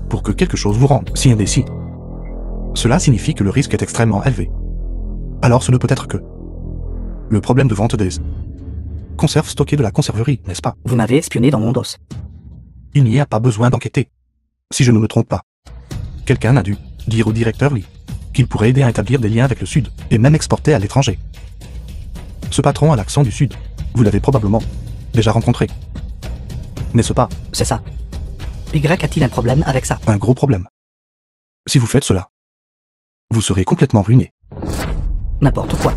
Pour que quelque chose vous rende si indécis. Cela signifie que le risque est extrêmement élevé. Alors ce ne peut être que le problème de vente des conserves stockées de la conserverie, n'est-ce pas? Vous m'avez espionné dans mon dos. Il n'y a pas besoin d'enquêter. Si je ne me trompe pas. Quelqu'un a dû dire au directeur Lee qu'il pourrait aider à établir des liens avec le Sud et même exporter à l'étranger. Ce patron à l'accent du Sud, vous l'avez probablement déjà rencontré. N'est-ce pas? C'est ça. Y a-t-il un problème avec ça? Un gros problème. Si vous faites cela, vous serez complètement ruiné. N'importe quoi.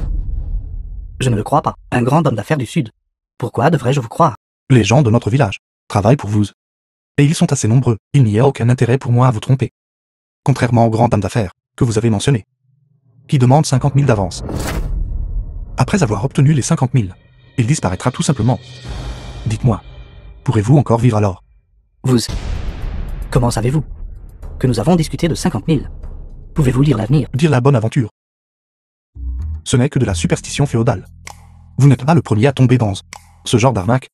Je ne le crois pas. Un grand homme d'affaires du Sud. Pourquoi devrais-je vous croire? Les gens de notre village travaillent pour vous. Et ils sont assez nombreux. Il n'y a aucun intérêt pour moi à vous tromper. Contrairement aux grandes dames d'affaires que vous avez mentionnées, qui demandent 50 000 d'avance. Après avoir obtenu les 50 000, il disparaîtra tout simplement. Dites-moi, pourrez-vous encore vivre alors? Vous. Comment savez-vous que nous avons discuté de 50 000? Pouvez-vous lire l'avenir? Dire la bonne aventure. Ce n'est que de la superstition féodale. Vous n'êtes pas le premier à tomber dans ce genre d'arnaque.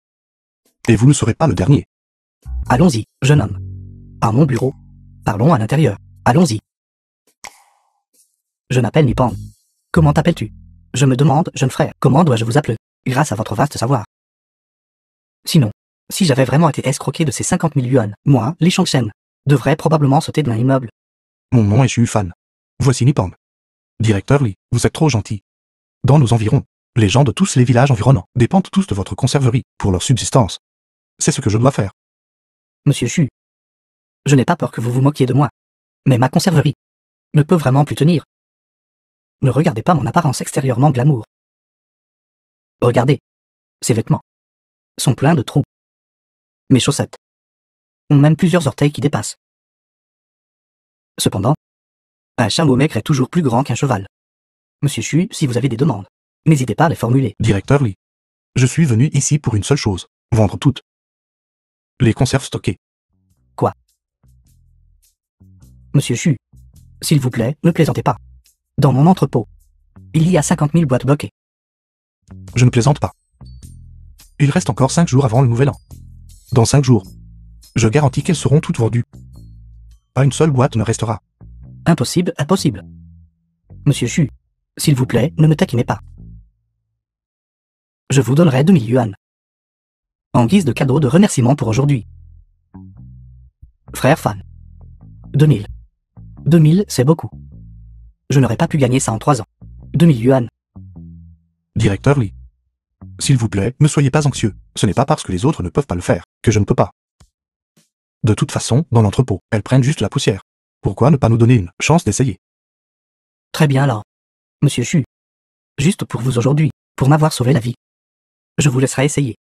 Et vous ne serez pas le dernier. Allons-y, jeune homme. À mon bureau. Parlons à l'intérieur. Allons-y. Je m'appelle Nipang. Comment t'appelles-tu? Je me demande, jeune frère, comment dois-je vous appeler, grâce à votre vaste savoir. Sinon, si j'avais vraiment été escroqué de ces 50 000 yuan, moi, Li Shongshen, devrais probablement sauter d'un immeuble. Mon nom est Xu Fan. Voici Nipang. Directeur Li, vous êtes trop gentil. Dans nos environs, les gens de tous les villages environnants dépendent tous de votre conserverie pour leur subsistance. C'est ce que je dois faire. Monsieur Xu, je n'ai pas peur que vous vous moquiez de moi. Mais ma conserverie ne peut vraiment plus tenir. Ne regardez pas mon apparence extérieurement glamour. Regardez, ces vêtements sont pleins de trous. Mes chaussettes ont même plusieurs orteils qui dépassent. Cependant, un chameau maigre est toujours plus grand qu'un cheval. Monsieur Xu, si vous avez des demandes, n'hésitez pas à les formuler. Directeur Li, je suis venu ici pour une seule chose, vendre toutes les conserves stockées. Monsieur Xu, s'il vous plaît, ne plaisantez pas. Dans mon entrepôt, il y a 50 000 boîtes bloquées. Je ne plaisante pas. Il reste encore 5 jours avant le nouvel an. Dans 5 jours, je garantis qu'elles seront toutes vendues. Pas une seule boîte ne restera. Impossible, impossible. Monsieur Xu, s'il vous plaît, ne me taquinez pas. Je vous donnerai 2000 yuan. En guise de cadeau de remerciement pour aujourd'hui. Frère Fan. 2000. 2000, c'est beaucoup. Je n'aurais pas pu gagner ça en 3 ans. 2000 yuan. Directeur Li, s'il vous plaît, ne soyez pas anxieux. Ce n'est pas parce que les autres ne peuvent pas le faire que je ne peux pas. De toute façon, dans l'entrepôt, elles prennent juste la poussière. Pourquoi ne pas nous donner une chance d'essayer? Très bien alors. Monsieur Xu. Juste pour vous aujourd'hui, pour m'avoir sauvé la vie. Je vous laisserai essayer.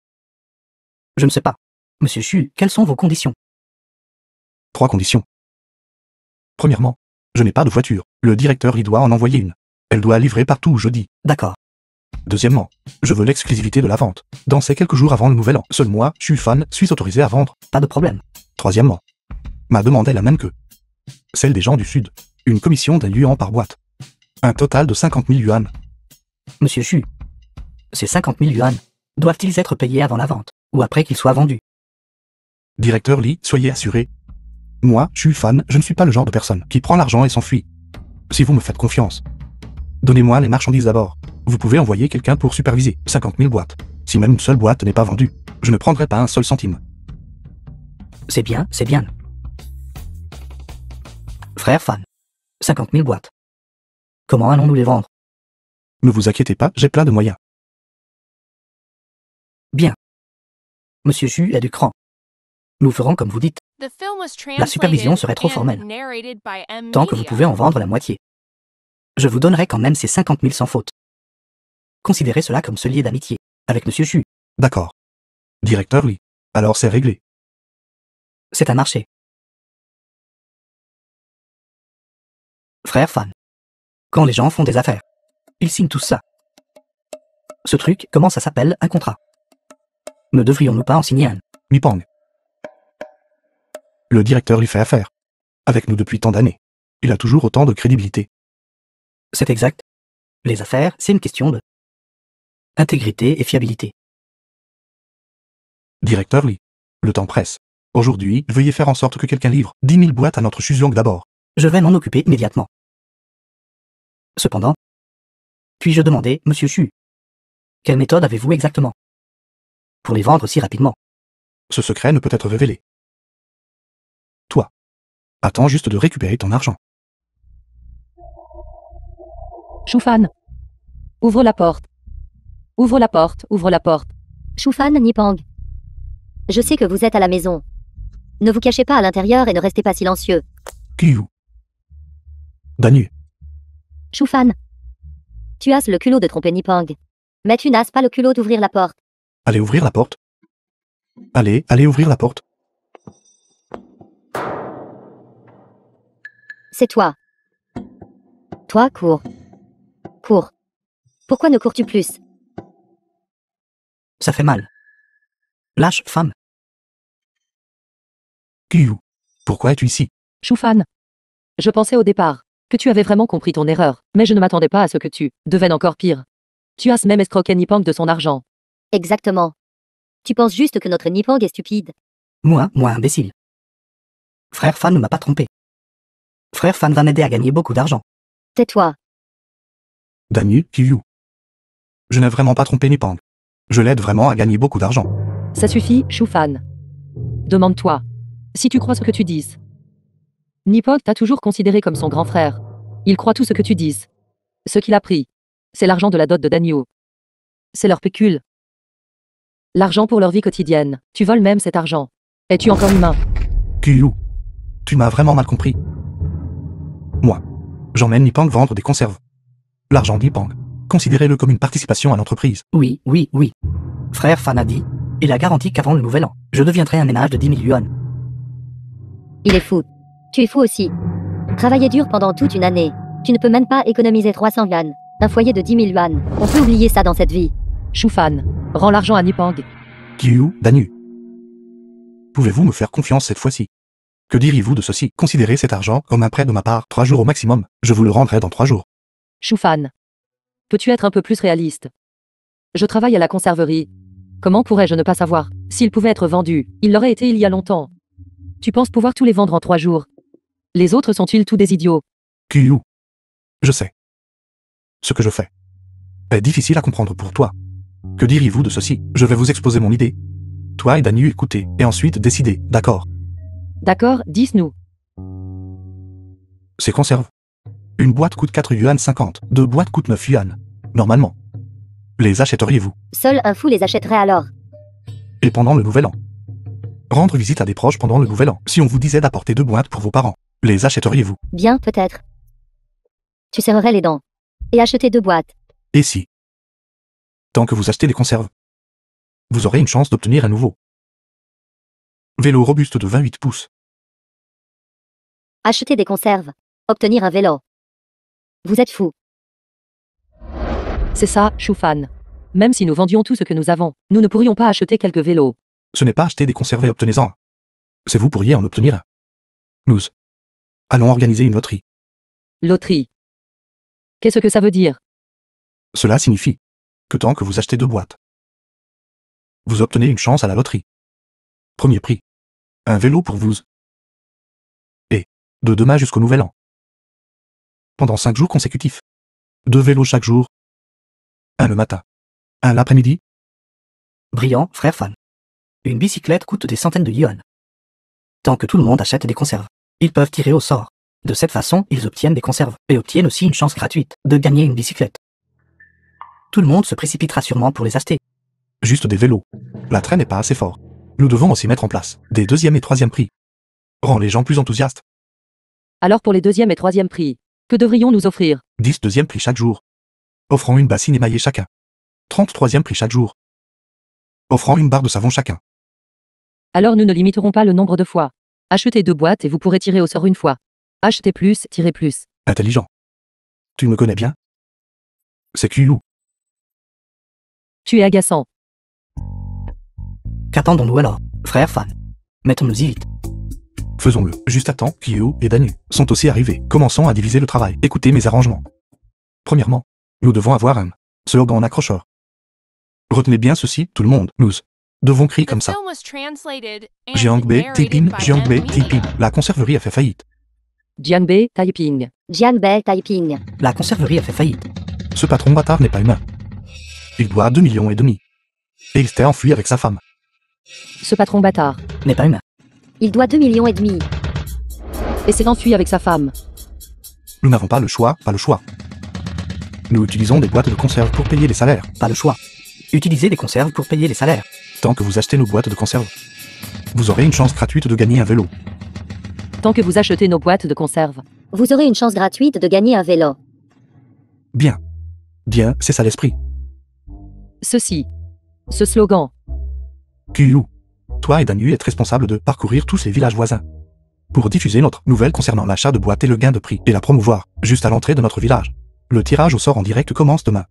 Je ne sais pas. Monsieur Xu, quelles sont vos conditions? 3 conditions. Premièrement, je n'ai pas de voiture. Le directeur y doit en envoyer une. Elle doit livrer partout où je dis. D'accord. Deuxièmement, je veux l'exclusivité de la vente. Dans ces quelques jours avant le nouvel an, seul moi, Xu Fan, suis autorisé à vendre. Pas de problème. Troisièmement, ma demande est la même que celle des gens du Sud. Une commission d'un yuan par boîte. Un total de 50 000 yuan. Monsieur Xu, ces 50 000 yuan doivent-ils être payés avant la vente, ou après qu'ils soient vendus? Directeur Li, soyez assuré. Moi, Xu Fan, je ne suis pas le genre de personne qui prend l'argent et s'enfuit. Si vous me faites confiance, donnez-moi les marchandises d'abord. Vous pouvez envoyer quelqu'un pour superviser 50 000 boîtes. Si même une seule boîte n'est pas vendue, je ne prendrai pas un seul centime. C'est bien, c'est bien. Frère Fan, 50 000 boîtes. Comment allons-nous les vendre? Ne vous inquiétez pas, j'ai plein de moyens. Bien. Monsieur Xu a du cran. Nous ferons comme vous dites. La supervision serait trop formelle. Tant que vous pouvez en vendre la moitié. Je vous donnerai quand même ces 50 000 sans faute. Considérez cela comme se lier d'amitié avec Monsieur Xu. D'accord. Directeur Li, alors c'est réglé. C'est un marché. Frère Fan. Quand les gens font des affaires, ils signent tout ça. Ce truc, comment ça s'appelle, un contrat? Ne devrions-nous pas en signer un? Nipang. Le directeur lui fait affaire. Avec nous depuis tant d'années. Il a toujours autant de crédibilité. C'est exact. Les affaires, c'est une question de intégrité et fiabilité. Directeur Li, le temps presse. Aujourd'hui, veuillez faire en sorte que quelqu'un livre 10 000 boîtes à notre Chuziong d'abord. Je vais m'en occuper immédiatement. Cependant, puis-je demander, Monsieur Xu, quelle méthode avez-vous exactement pour les vendre si rapidement? Ce secret ne peut être révélé. Toi, attends juste de récupérer ton argent. Xu Fan. Ouvre la porte. Ouvre la porte, ouvre la porte. Xu Fan, Nipang. Je sais que vous êtes à la maison. Ne vous cachez pas à l'intérieur et ne restez pas silencieux. Kiyu. Danu. Xu Fan. Tu as le culot de tromper Nipang. Mais tu n'as pas le culot d'ouvrir la porte. Allez ouvrir la porte. Allez ouvrir la porte. C'est toi. Toi, cours. Cours. Pourquoi ne cours-tu plus? Ça fait mal. Lâche, femme. Kiyu. Pourquoi es-tu ici? Xu Fan. Je pensais au départ que tu avais vraiment compris ton erreur, mais je ne m'attendais pas à ce que tu deviennes encore pire. Tu as même escroqué Nipang de son argent. Exactement. Tu penses juste que notre Nipang est stupide. Moi, imbécile. Frère Fan ne m'a pas trompé. Frère Fan va m'aider à gagner beaucoup d'argent. Tais-toi. Danu, Kiyu. Je n'ai vraiment pas trompé Nipang. Je l'aide vraiment à gagner beaucoup d'argent. Ça suffit, Shufan. Demande-toi. Si tu crois ce que tu dises. Nipang t'a toujours considéré comme son grand frère. Il croit tout ce que tu dises. Ce qu'il a pris, c'est l'argent de la dot de Danyu. C'est leur pécule. L'argent pour leur vie quotidienne. Tu voles même cet argent. Es-tu encore humain? Kyu, tu m'as vraiment mal compris. Moi, j'emmène Nipang vendre des conserves. L'argent de Nipang, considérez-le comme une participation à l'entreprise. Oui. Frère Fan a dit, il a garanti qu'avant le nouvel an, je deviendrai un ménage de 10 000 yuan. Il est fou. Tu es fou aussi. Travailler dur pendant toute une année. Tu ne peux même pas économiser 300 yuan. Un foyer de 10 000 yuan. On peut oublier ça dans cette vie. Shufan, rends l'argent à Nipang. Kyu, Danyu. Pouvez-vous me faire confiance cette fois-ci? Que diriez-vous de ceci? Considérez cet argent comme un prêt de ma part, 3 jours au maximum. Je vous le rendrai dans 3 jours. Shufan. Peux-tu être un peu plus réaliste? Je travaille à la conserverie. Comment pourrais-je ne pas savoir? S'ils pouvaient être vendus, ils l'auraient été il y a longtemps. Tu penses pouvoir tous les vendre en 3 jours? Les autres sont-ils tous des idiots? Kyu. Je sais. Ce que je fais est difficile à comprendre pour toi. Que diriez-vous de ceci? Je vais vous exposer mon idée. Toi et Danyu écoutez, et ensuite décidez, d'accord? D'accord, dis-nous. Ces conserves. Une boîte coûte 4 yuan 50, 2 boîtes coûtent 9 yuan. Normalement. Les achèteriez-vous? Seul un fou les achèterait alors. Et pendant le nouvel an? Rendre visite à des proches pendant le nouvel an. Si on vous disait d'apporter 2 boîtes pour vos parents, les achèteriez-vous? Bien, peut-être. Tu serrerais les dents. Et acheter 2 boîtes. Et si? Tant que vous achetez des conserves, vous aurez une chance d'obtenir un nouveau vélo robuste de 28 pouces. Acheter des conserves. Obtenir un vélo. Vous êtes fou. C'est ça, Shufan. Même si nous vendions tout ce que nous avons, nous ne pourrions pas acheter quelques vélos. Ce n'est pas acheter des conserves et obtenez-en un. C'est vous pourriez en obtenir un. Nous allons organiser une loterie. Loterie. Qu'est-ce que ça veut dire? Cela signifie que tant que vous achetez 2 boîtes, vous obtenez une chance à la loterie. Premier prix. Un vélo pour vous. Et, de demain jusqu'au nouvel an. Pendant 5 jours consécutifs. 2 vélos chaque jour. Un le matin. Un l'après-midi. Brillant, frère Fan. Une bicyclette coûte des centaines de yuan. Tant que tout le monde achète des conserves, ils peuvent tirer au sort. De cette façon, ils obtiennent des conserves et obtiennent aussi une chance gratuite de gagner une bicyclette. Tout le monde se précipitera sûrement pour les acheter. Juste des vélos. L'attrait n'est pas assez fort. Nous devons aussi mettre en place des 2e et 3e prix. Rend les gens plus enthousiastes. Alors pour les 2e et 3e prix, que devrions nous offrir? 10 2e prix chaque jour. Offrant une bassine émaillée chacun. 30 3e prix chaque jour. Offrant une barre de savon chacun. Alors nous ne limiterons pas le nombre de fois. Achetez 2 boîtes et vous pourrez tirer au sort une fois. Achetez plus, tirez plus. Intelligent. Tu me connais bien? C'est Kyu. Tu es agaçant. Qu'attendons-nous alors, frère Fan? Mettons-nous-y vite. Faisons-le. Juste à temps, Kyu et Danyu sont aussi arrivés. Commençons à diviser le travail. Écoutez mes arrangements. Premièrement, nous devons avoir un slogan accrocheur. Retenez bien ceci, tout le monde. Nous devons crier comme ça. Jiangbe, Tipin, Jiangbe, Tipin. La conserverie a fait faillite. Jiangbe, Taiping. Jianbei Taiping. La conserverie a fait faillite. Ce patron bâtard n'est pas humain. Il doit 2,5 millions. Et il s'était enfui avec sa femme. Ce patron bâtard. N'est pas humain. Il doit 2,5 millions. Et s'est enfui avec sa femme. Nous n'avons pas le choix, pas le choix. Nous utilisons des boîtes de conserve pour payer les salaires. Pas le choix. Utilisez des conserves pour payer les salaires. Tant que vous achetez nos boîtes de conserve, vous aurez une chance gratuite de gagner un vélo. Tant que vous achetez nos boîtes de conserve. Vous aurez une chance gratuite de gagner un vélo. Bien. Bien, c'est ça l'esprit. Ceci. Ce slogan. Kyu. Toi et Danyu êtes responsables de parcourir tous les villages voisins. Pour diffuser notre nouvelle concernant l'achat de boîtes et le gain de prix, et la promouvoir, juste à l'entrée de notre village. Le tirage au sort en direct commence demain.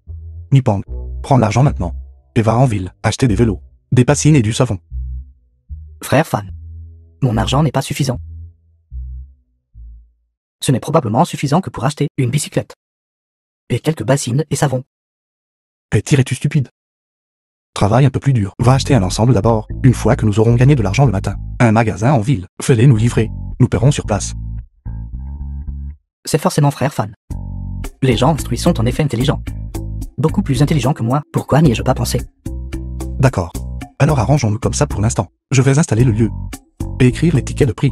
Nipang, prends l'argent maintenant. Et va en ville, acheter des vélos, des bassines et du savon. Frère Fan. Mon argent n'est pas suffisant. Ce n'est probablement suffisant que pour acheter une bicyclette. Et quelques bassines et savons. Et tirais-tu stupide? Travaille un peu plus dur. Va acheter un ensemble d'abord. Une fois que nous aurons gagné de l'argent le matin. Un magasin en ville. Fais-les nous livrer. Nous paierons sur place. C'est forcément frère Fan. Les gens instruits sont en effet intelligents. beaucoup plus intelligent que moi. Pourquoi n'y ai-je pas pensé? D'accord. Alors arrangeons-nous comme ça pour l'instant. Je vais installer le lieu. Et écrire les tickets de prix.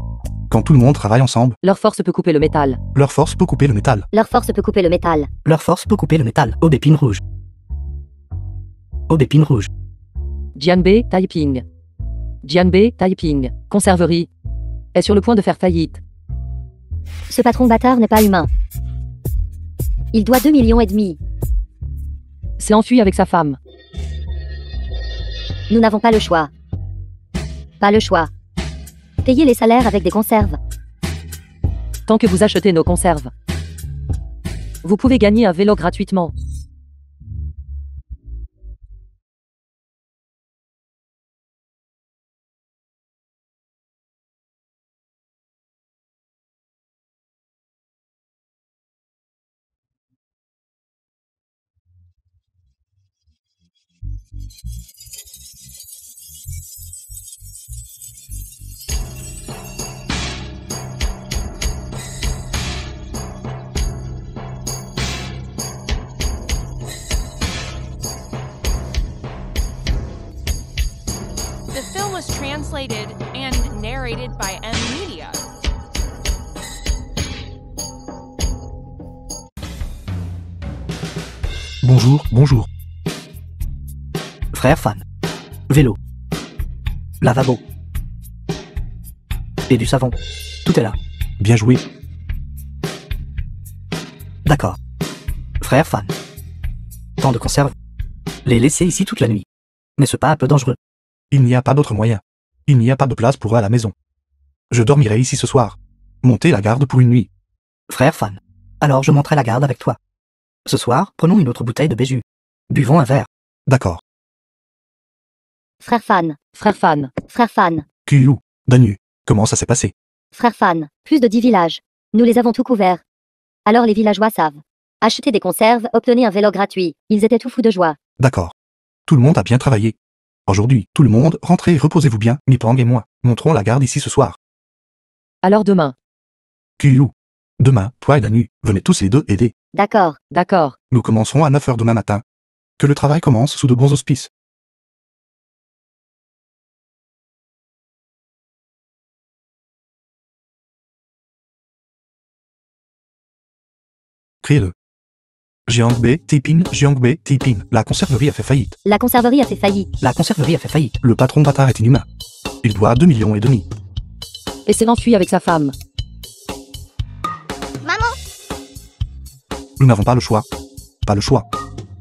Quand tout le monde travaille ensemble, Leur force peut couper le métal. leur force peut couper le métal. Leur force peut couper le métal. Leur force peut couper le métal. Aubépine rouge. Aubépine rouge. Jianbei Taiping. Jianbei Taiping. Conserverie. Est sur le point de faire faillite. Ce patron bâtard n'est pas humain. Il doit 2,5 millions. S'est enfui avec sa femme. Nous n'avons pas le choix. Pas le choix. Payez les salaires avec des conserves. Tant que vous achetez nos conserves. Vous pouvez gagner un vélo gratuitement. The film was translated and narrated by M Media. Bonjour, bonjour. Frère fan. Vélo. Lavabo. Et du savon. Tout est là. Bien joué. D'accord. Frère fan. Tant de conserves. Les laisser ici toute la nuit. N'est-ce pas un peu dangereux? Il n'y a pas d'autre moyen. Il n'y a pas de place pour eux à la maison. Je dormirai ici ce soir. Montez la garde pour une nuit. Frère fan. Alors je monterai la garde avec toi. Ce soir, prenons une autre bouteille de Béju. Buvons un verre. D'accord. Frère fan. Frère fan. Frère fan. Kyu, Danu, comment ça s'est passé? Frère fan. Plus de 10 villages. Nous les avons tout couverts. Alors les villageois savent. Achetez des conserves, obtenez un vélo gratuit. Ils étaient tout fous de joie. D'accord. Tout le monde a bien travaillé. Aujourd'hui, tout le monde, rentrez et reposez-vous bien, Mipang et moi, monterons la garde ici ce soir. Alors demain. Kyu, demain, toi et Danu, venez tous les deux aider. D'accord. D'accord. Nous commencerons à 9 h demain matin. Que le travail commence sous de bons auspices. Criez-le. Jiangbei Taiping, la conserverie a fait faillite. La conserverie a fait faillite. La conserverie a fait faillite. Le patron bâtard est inhumain. Il doit 2,5 millions. Et s'est enfui avec sa femme. Nous n'avons pas le choix. Pas le choix.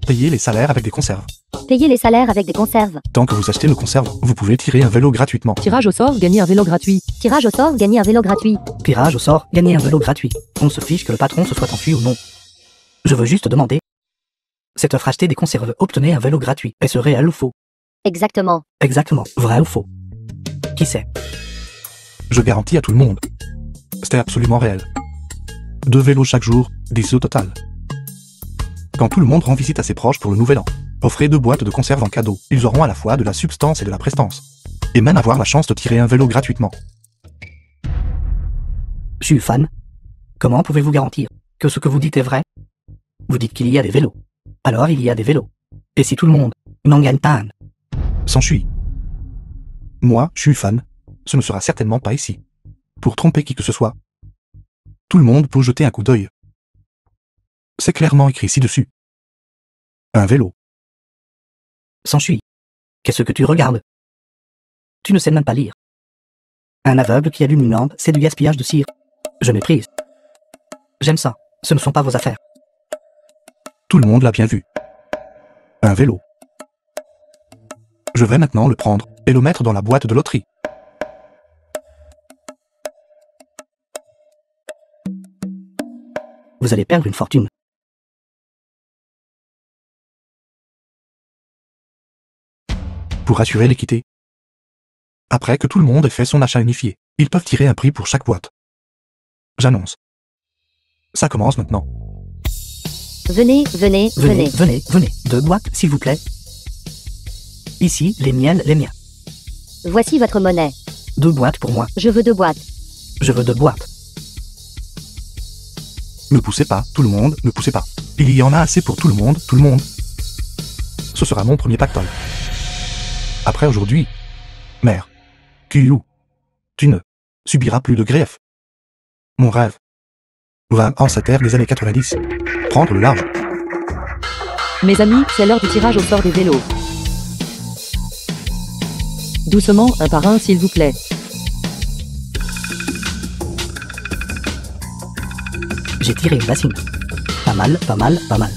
Payez les salaires avec des conserves. Payez les salaires avec des conserves. Tant que vous achetez nos conserves, vous pouvez tirer un vélo gratuitement. Tirage au sort, gagner un vélo gratuit. Tirage au sort, gagner un vélo gratuit. Tirage au sort, gagner un vélo gratuit. On se fiche que le patron se soit enfui ou non. Je veux juste demander. Cette offre achetée des conserves, obtenez un vélo gratuit. Est-ce réel ou faux? Exactement. Exactement. Vrai ou faux? Qui sait? Je garantis à tout le monde. C'était absolument réel. 2 vélos chaque jour, 10 au total. Quand tout le monde rend visite à ses proches pour le nouvel an, offrez 2 boîtes de conserve en cadeau. Ils auront à la fois de la substance et de la prestance. Et même avoir la chance de tirer un vélo gratuitement. Je suis fan. Comment pouvez-vous garantir que ce que vous dites est vrai? Vous dites qu'il y a des vélos. Alors il y a des vélos. Et si tout le monde n'en gagne pas un? S'en suis. Moi, je suis fan. Ce ne sera certainement pas ici. Pour tromper qui que ce soit. Tout le monde peut jeter un coup d'œil. C'est clairement écrit ci-dessus. Un vélo. S'enfuit. Qu'est-ce que tu regardes? Tu ne sais même pas lire. Un aveugle qui allume une lampe, c'est du gaspillage de cire. Je méprise. J'aime ça. Ce ne sont pas vos affaires. Tout le monde l'a bien vu. Un vélo. Je vais maintenant le prendre et le mettre dans la boîte de loterie. Vous allez perdre une fortune. Pour assurer l'équité. Après que tout le monde ait fait son achat unifié, ils peuvent tirer un prix pour chaque boîte. J'annonce. Ça commence maintenant. Venez, venez, venez. Venez. 2 boîtes, s'il vous plaît. Ici, les miennes, les miens. Voici votre monnaie. 2 boîtes pour moi. Je veux 2 boîtes. Je veux 2 boîtes. Ne poussez pas, tout le monde, ne poussez pas. Il y en a assez pour tout le monde, Ce sera mon premier pactole. Après aujourd'hui, mère, Q, tu ne subiras plus de grief. Mon rêve va en cette ère des années 90 prendre le large. Mes amis, c'est l'heure du tirage au sort des vélos. Doucement, un par un, s'il vous plaît. J'ai tiré une bassine. Pas mal, pas mal, pas mal.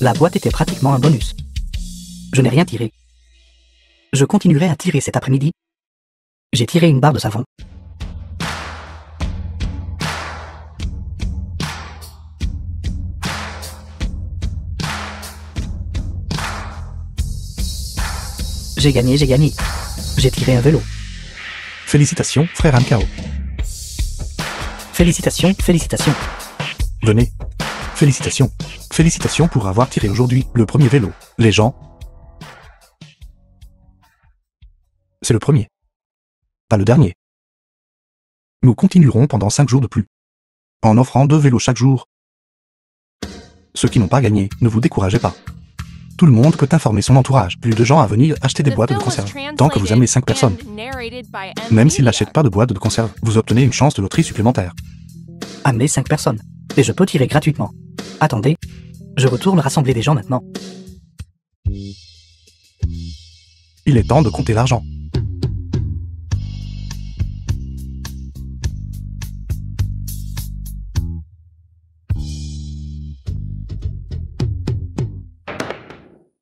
La boîte était pratiquement un bonus. Je n'ai rien tiré. Je continuerai à tirer cet après-midi. J'ai tiré une barre de savon. J'ai gagné, j'ai gagné. J'ai tiré un vélo. Félicitations, frère Ankao. Félicitations, félicitations. Venez. Félicitations. Félicitations pour avoir tiré aujourd'hui le premier vélo. Les gens. C'est le premier. Pas le dernier. Nous continuerons pendant 5 jours de plus. En offrant 2 vélos chaque jour. Ceux qui n'ont pas gagné, ne vous découragez pas. Tout le monde peut informer son entourage. Plus de gens à venir acheter des The boîtes de film was conserve. Tant que vous amenez 5 personnes. translated and narrated by M. Même s'ils Media. n'achètent pas de boîte de conserve, vous obtenez une chance de loterie supplémentaire. Amenez 5 personnes. Et je peux tirer gratuitement. Attendez. Je retourne rassembler des gens maintenant. Il est temps de compter l'argent.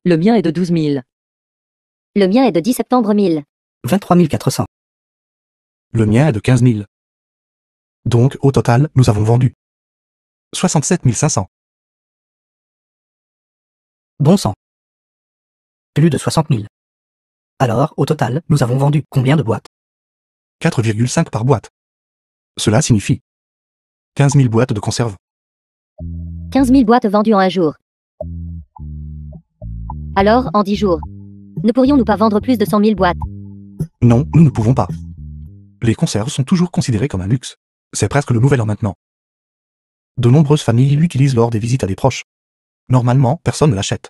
Le mien est de 12 000. Le mien est de 10 septembre 1000. 23 400. Le mien est de 15 000. Donc, au total, nous avons vendu 67 500. Bon sang. Plus de 60 000. Alors, au total, nous avons vendu combien de boîtes? 4,5 par boîte. Cela signifie 15 000 boîtes de conserve. 15 000 boîtes vendues en un jour. Alors, en 10 jours, ne pourrions-nous pas vendre plus de 100 000 boîtes? Non, nous ne pouvons pas. Les conserves sont toujours considérées comme un luxe. C'est presque le nouvel an maintenant. De nombreuses familles l'utilisent lors des visites à des proches. Normalement, personne ne l'achète.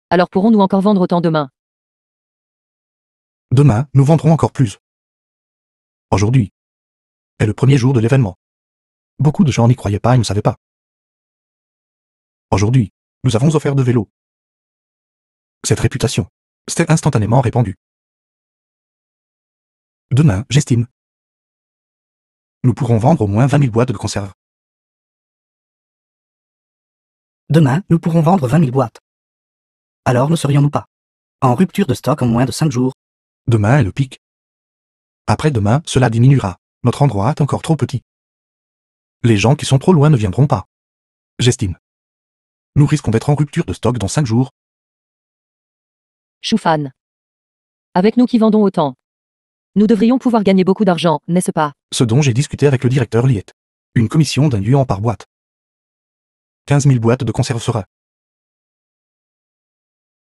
Alors pourrons-nous encore vendre autant demain? Demain, nous vendrons encore plus. Aujourd'hui est le premier jour de l'événement. Beaucoup de gens n'y croyaient pas et ne savaient pas. Aujourd'hui, nous avons offert 2 vélos. Cette réputation s'est instantanément répandue. Demain, j'estime, nous pourrons vendre au moins 20 000 boîtes de conserve. Demain, nous pourrons vendre 20 000 boîtes. Alors ne serions-nous pas en rupture de stock en moins de 5 jours? Demain est le pic. Après-demain, cela diminuera. Notre endroit est encore trop petit. Les gens qui sont trop loin ne viendront pas. J'estime. Nous risquons d'être en rupture de stock dans 5 jours. Choufan. Avec nous qui vendons autant, nous devrions pouvoir gagner beaucoup d'argent, n'est-ce pas? Ce dont j'ai discuté avec le directeur Liet. Une commission d'un yuan par boîte. 15 000 boîtes de conserve sera.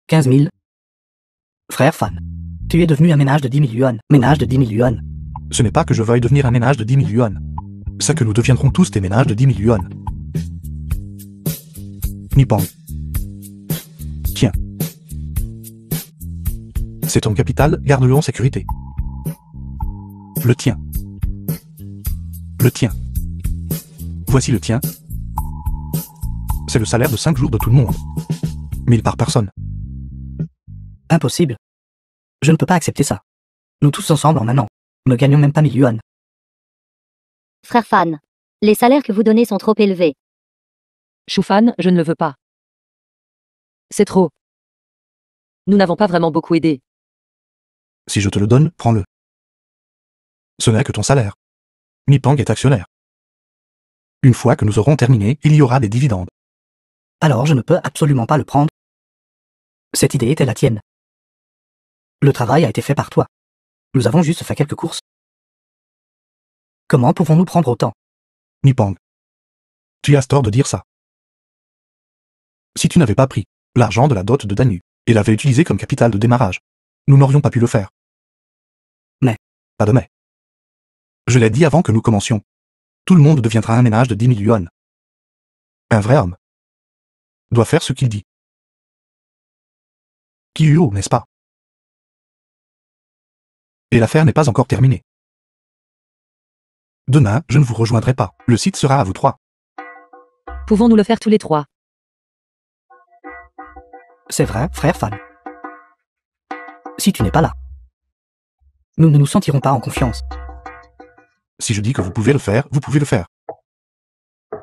15 000. Frère Fan. Tu es devenu un ménage de 10 000 yuan. Ménage de 10 000 yuan. Ce n'est pas que je veuille devenir un ménage de 10 000 yuan. C'est que nous deviendrons tous des ménages de 10 000 yuan. Nipang. Tiens. C'est ton capital, garde-le en sécurité. Le tien. Le tien. Voici le tien. C'est le salaire de 5 jours de tout le monde. 1000 par personne. Impossible. Je ne peux pas accepter ça. Nous tous ensemble en un an ne gagnons même pas 1000 yuan. Frère Fan, les salaires que vous donnez sont trop élevés. Choufan, je ne le veux pas. C'est trop. Nous n'avons pas vraiment beaucoup aidé. Si je te le donne, prends-le. Ce n'est que ton salaire. Nipang est actionnaire. Une fois que nous aurons terminé, il y aura des dividendes. Alors je ne peux absolument pas le prendre. Cette idée était la tienne. Le travail a été fait par toi. Nous avons juste fait quelques courses. Comment pouvons-nous prendre autant? Nipang. Tu as tort de dire ça. Si tu n'avais pas pris l'argent de la dot de Danu et l'avais utilisé comme capital de démarrage, nous n'aurions pas pu le faire. Mais. Pas de mais. Je l'ai dit avant que nous commencions. Tout le monde deviendra un ménage de 10 000 yuan. Un vrai homme doit faire ce qu'il dit. Kyuo, n'est-ce pas? Et l'affaire n'est pas encore terminée. Demain, je ne vous rejoindrai pas. Le site sera à vous trois. Pouvons-nous le faire tous les trois? C'est vrai, frère Fan. Si tu n'es pas là, nous ne nous sentirons pas en confiance. Si je dis que vous pouvez le faire, vous pouvez le faire.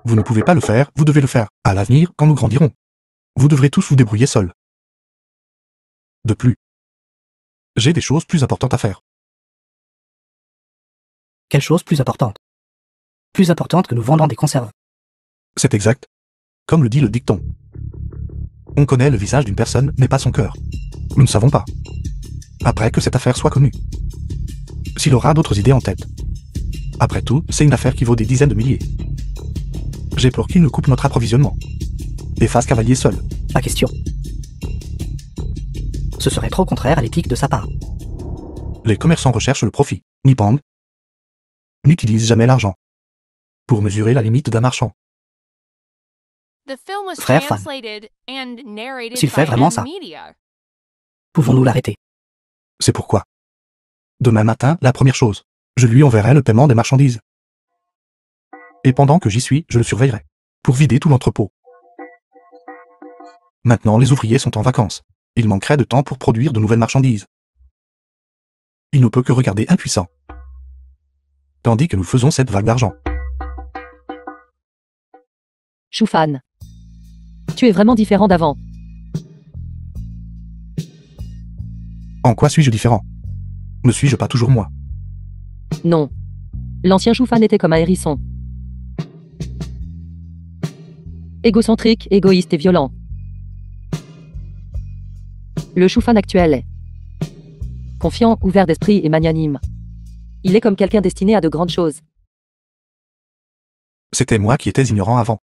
Vous ne pouvez pas le faire, vous devez le faire. À l'avenir, quand nous grandirons, vous devrez tous vous débrouiller seuls. De plus, j'ai des choses plus importantes à faire. Quelle chose plus importante? Plus importante que nous vendant des conserves. C'est exact. Comme le dit le dicton. On connaît le visage d'une personne, mais pas son cœur. Nous ne savons pas. Après que cette affaire soit connue. S'il aura d'autres idées en tête. Après tout, c'est une affaire qui vaut des dizaines de milliers. J'ai peur qu'il ne coupe notre approvisionnement. Et fasse cavalier seul. Pas question. Ce serait trop contraire à l'éthique de sa part. Les commerçants recherchent le profit. Nipang n'utilise jamais l'argent pour mesurer la limite d'un marchand. The film was Frère Fan. translated and narrated S'il fait by vraiment ça. Media. Pouvons-nous l'arrêter? C'est pourquoi. Demain matin, la première chose, je lui enverrai le paiement des marchandises. Et pendant que j'y suis, je le surveillerai. Pour vider tout l'entrepôt. Maintenant, les ouvriers sont en vacances. Il manquerait de temps pour produire de nouvelles marchandises. Il ne peut que regarder impuissant. Tandis que nous faisons cette vague d'argent. Shufan. Tu es vraiment différent d'avant. En quoi suis-je différent? Ne suis-je pas toujours moi? Non. L'ancien Shufan était comme un hérisson. Égocentrique, égoïste et violent. Le Shufan actuel est confiant, ouvert d'esprit et magnanime. Il est comme quelqu'un destiné à de grandes choses. C'était moi qui étais ignorant avant.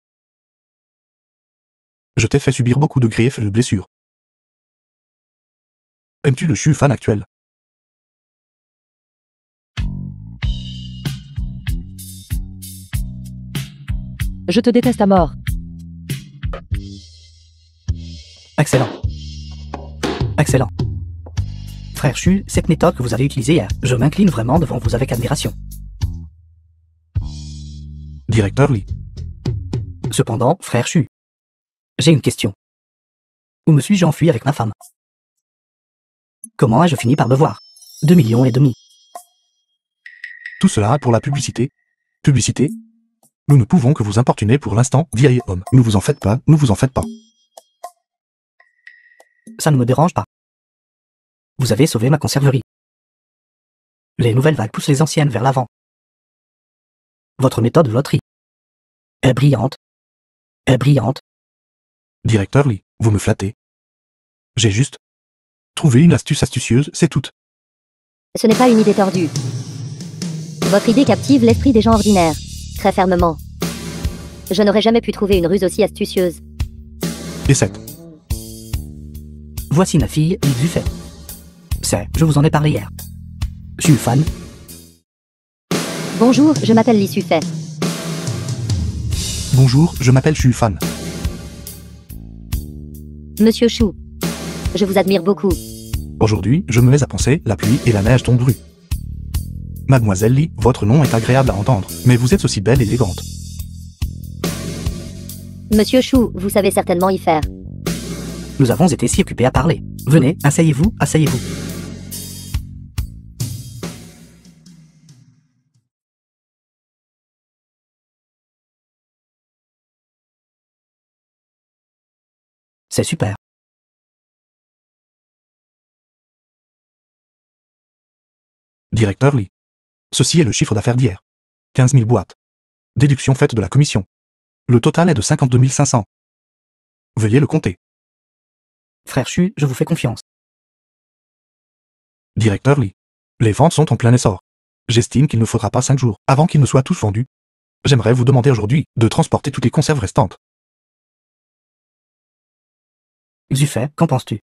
Je t'ai fait subir beaucoup de griefs et de blessures. Aimes-tu le Shufan actuel? Je te déteste à mort. Excellent. Excellent. Frère Chu, cette méthode que vous avez utilisée hier, je m'incline vraiment devant vous avec admiration. Directeur Lee. Cependant, frère Chu, j'ai une question. Où me suis-je enfui avec ma femme? Comment ai-je fini par me voir? 2,5 millions. Tout cela pour la publicité. Publicité? Nous ne pouvons que vous importuner pour l'instant, vieil homme. Ne vous en faites pas, ne vous en faites pas. Ça ne me dérange pas. Vous avez sauvé ma conserverie. Les nouvelles vagues poussent les anciennes vers l'avant. Votre méthode de loterie est brillante. Est brillante. Directeur Lee, vous me flattez. J'ai juste trouvé une astuce astucieuse, c'est tout. Ce n'est pas une idée tordue. Votre idée captive l'esprit des gens ordinaires. Très fermement. Je n'aurais jamais pu trouver une ruse aussi astucieuse. Et 7. Voici ma fille, Li Zufei. Je vous en ai parlé hier. Je suis fan. Bonjour, je m'appelle Li Sufei. Bonjour, je m'appelle Shufan. Monsieur Chou. Je vous admire beaucoup. Aujourd'hui, je me mets à penser, la pluie et la neige tombent rue. Mademoiselle Lee, votre nom est agréable à entendre, mais vous êtes aussi belle et élégante. Monsieur Chou, vous savez certainement y faire. Nous avons été si occupés à parler. Venez, asseyez-vous, asseyez-vous. C'est super. Directeur Lee. Ceci est le chiffre d'affaires d'hier. 15 000 boîtes. Déduction faite de la commission. Le total est de 52 500. Veuillez le compter. Frère Chu, je vous fais confiance. Directeur Lee. Les ventes sont en plein essor. J'estime qu'il ne faudra pas 5 jours avant qu'ils ne soient tous vendus. J'aimerais vous demander aujourd'hui de transporter toutes les conserves restantes. Zufei, qu'en penses-tu?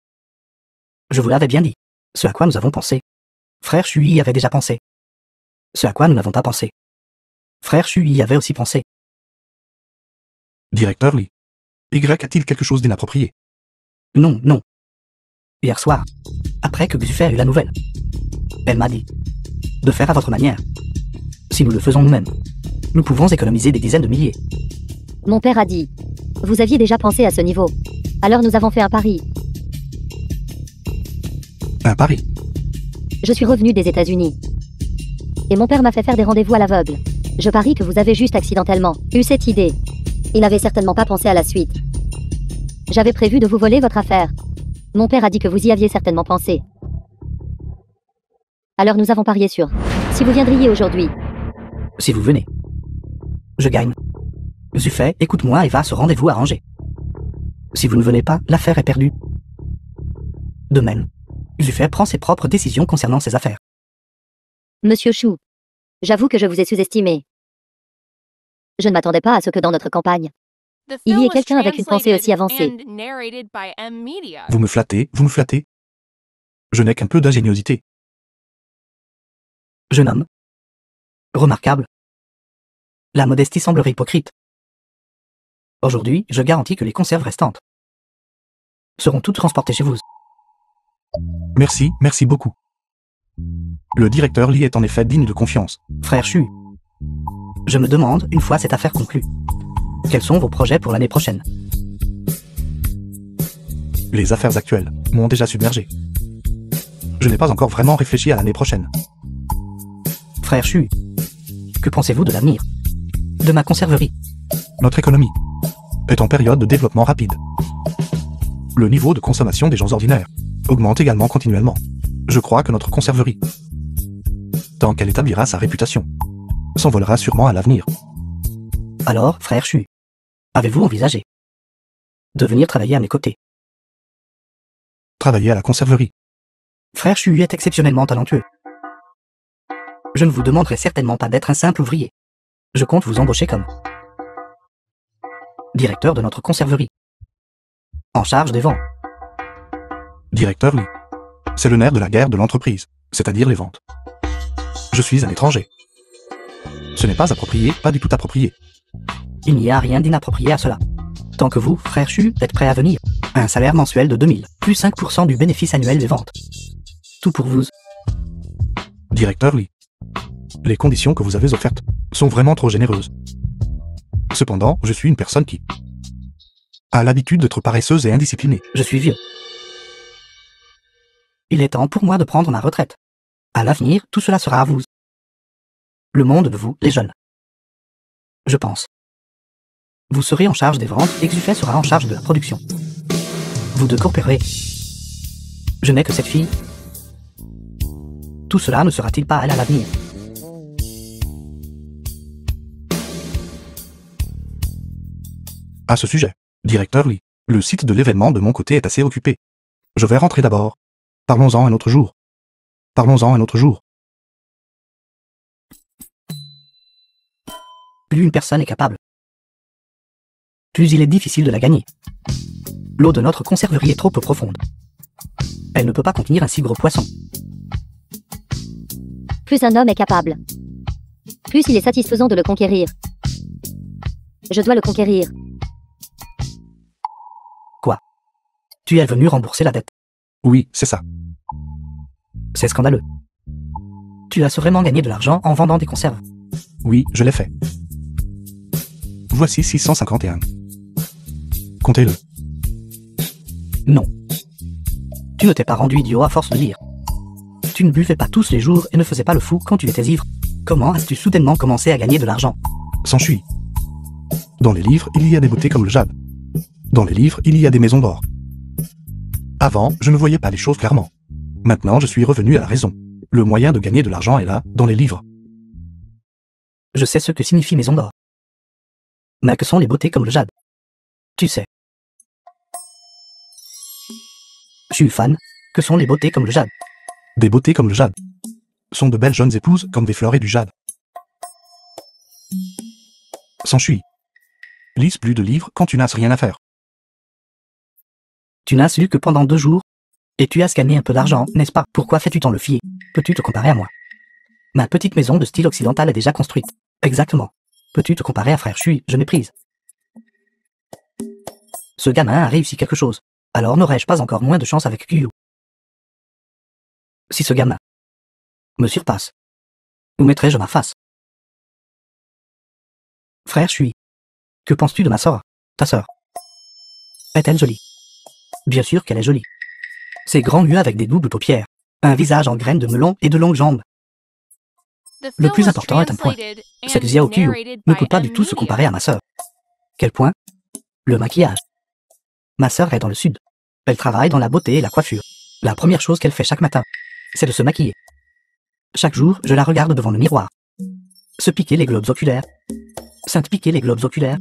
Je vous l'avais bien dit. Ce à quoi nous avons pensé. Frère Chu y avait déjà pensé. Ce à quoi nous n'avons pas pensé. Frère Chu y avait aussi pensé. Directeur Lee. Y a-t-il quelque chose d'inapproprié? Non, non. Hier soir, après que Xufer eut la nouvelle, elle m'a dit de faire à votre manière. Si nous le faisons nous-mêmes, nous pouvons économiser des dizaines de milliers. Mon père a dit. Vous aviez déjà pensé à ce niveau. Alors nous avons fait un pari. Un pari. Je suis revenu des États-Unis. Et mon père m'a fait faire des rendez-vous à l'aveugle. Je parie que vous avez juste accidentellement eu cette idée. Il n'avait certainement pas pensé à la suite. J'avais prévu de vous voler votre affaire. Mon père a dit que vous y aviez certainement pensé. Alors nous avons parié sur. Si vous viendriez aujourd'hui. Si vous venez, je gagne. Xufer, écoute-moi et va à ce rendez-vous arrangé. Si vous ne venez pas, l'affaire est perdue. De même, Xufer prend ses propres décisions concernant ses affaires. Monsieur Chou. J'avoue que je vous ai sous-estimé. Je ne m'attendais pas à ce que dans notre campagne, The il y film ait was quelqu'un avec une pensée aussi avancée. translated and narrated by M Media. Vous me flattez, vous me flattez. Je n'ai qu'un peu d'ingéniosité. Jeune homme. Remarquable. La modestie semblerait hypocrite. Aujourd'hui, je garantis que les conserves restantes seront toutes transportées chez vous. Merci, merci beaucoup. Le directeur Lee est en effet digne de confiance. Frère Chu, je me demande, une fois cette affaire conclue, quels sont vos projets pour l'année prochaine? Les affaires actuelles m'ont déjà submergé. Je n'ai pas encore vraiment réfléchi à l'année prochaine. Frère Chu, que pensez-vous de l'avenir de ma conserverie? Notre économie est en période de développement rapide. Le niveau de consommation des gens ordinaires augmente également continuellement. Je crois que notre conserverie, tant qu'elle établira sa réputation, s'envolera sûrement à l'avenir. Alors, frère Chu, avez-vous envisagé de venir travailler à mes côtés? Travailler à la conserverie. Frère Chu est exceptionnellement talentueux. Je ne vous demanderai certainement pas d'être un simple ouvrier. Je compte vous embaucher comme directeur de notre conserverie, en charge des ventes. Directeur Lee. C'est le nerf de la guerre de l'entreprise, c'est-à-dire les ventes. Je suis un étranger. Ce n'est pas approprié, pas du tout approprié. Il n'y a rien d'inapproprié à cela. Tant que vous, frère Chu, êtes prêt à venir, un salaire mensuel de 2000, plus 5% du bénéfice annuel des ventes. Tout pour vous. Directeur Lee. Les conditions que vous avez offertes sont vraiment trop généreuses. Cependant, je suis une personne qui a l'habitude d'être paresseuse et indisciplinée. Je suis vieux. Il est temps pour moi de prendre ma retraite. À l'avenir, tout cela sera à vous. Le monde de vous, les jeunes. Je pense. Vous serez en charge des ventes et Xufer sera en charge de la production. Vous deux coopérerez. Je n'ai que cette fille. Tout cela ne sera-t-il pas elle à l'avenir? À ce sujet, directeur Lee, le site de l'événement de mon côté est assez occupé. Je vais rentrer d'abord. Parlons-en un autre jour. Parlons-en un autre jour. Plus une personne est capable, plus il est difficile de la gagner. L'eau de notre conserverie est trop peu profonde. Elle ne peut pas contenir un si gros poisson. Plus un homme est capable, plus il est satisfaisant de le conquérir. Je dois le conquérir. Quoi? Tu es venu rembourser la dette? Oui, c'est ça. C'est scandaleux. Tu as vraiment gagné de l'argent en vendant des conserves. Oui, je l'ai fait. Voici 651. Comptez-le. Non. Tu ne t'es pas rendu idiot à force de lire. Tu ne buvais pas tous les jours et ne faisais pas le fou quand tu étais ivre. Comment as-tu soudainement commencé à gagner de l'argent? S'ensuit. Dans les livres, il y a des beautés comme le jade. Dans les livres, il y a des maisons d'or. Avant, je ne voyais pas les choses clairement. Maintenant, je suis revenu à la raison. Le moyen de gagner de l'argent est là, dans les livres. Je sais ce que signifie maison d'or. Mais que sont les beautés comme le jade? Tu sais. Je suis fan. Que sont les beautés comme le jade? Des beautés comme le jade sont de belles jeunes épouses comme des fleurs et du jade. S'ensuit. Lise plus de livres quand tu n'as rien à faire. Tu n'as lu que pendant 2 jours, et tu as gagné un peu d'argent, n'est-ce pas? Pourquoi fais-tu tant le fier? Peux-tu te comparer à moi? Ma petite maison de style occidental est déjà construite. Exactement. Peux-tu te comparer à frère Chui? Je méprise. Ce gamin a réussi quelque chose. Alors n'aurais-je pas encore moins de chance avec Kuyu? Si ce gamin me surpasse, où mettrai-je ma face? Frère Chui, que penses-tu de ma sœur, ta sœur? Est-elle jolie? Bien sûr qu'elle est jolie. Ses grands yeux avec des doubles paupières, un visage en graines de melon et de longues jambes. Le plus important est un point. C'est que Xiao Qiu ne peut pas du tout se comparer à ma sœur. Quel point? Le maquillage. Ma sœur est dans le sud. Elle travaille dans la beauté et la coiffure. La première chose qu'elle fait chaque matin, c'est de se maquiller. Chaque jour, je la regarde devant le miroir. Se piquer les globes oculaires. Piquer les globes oculaires.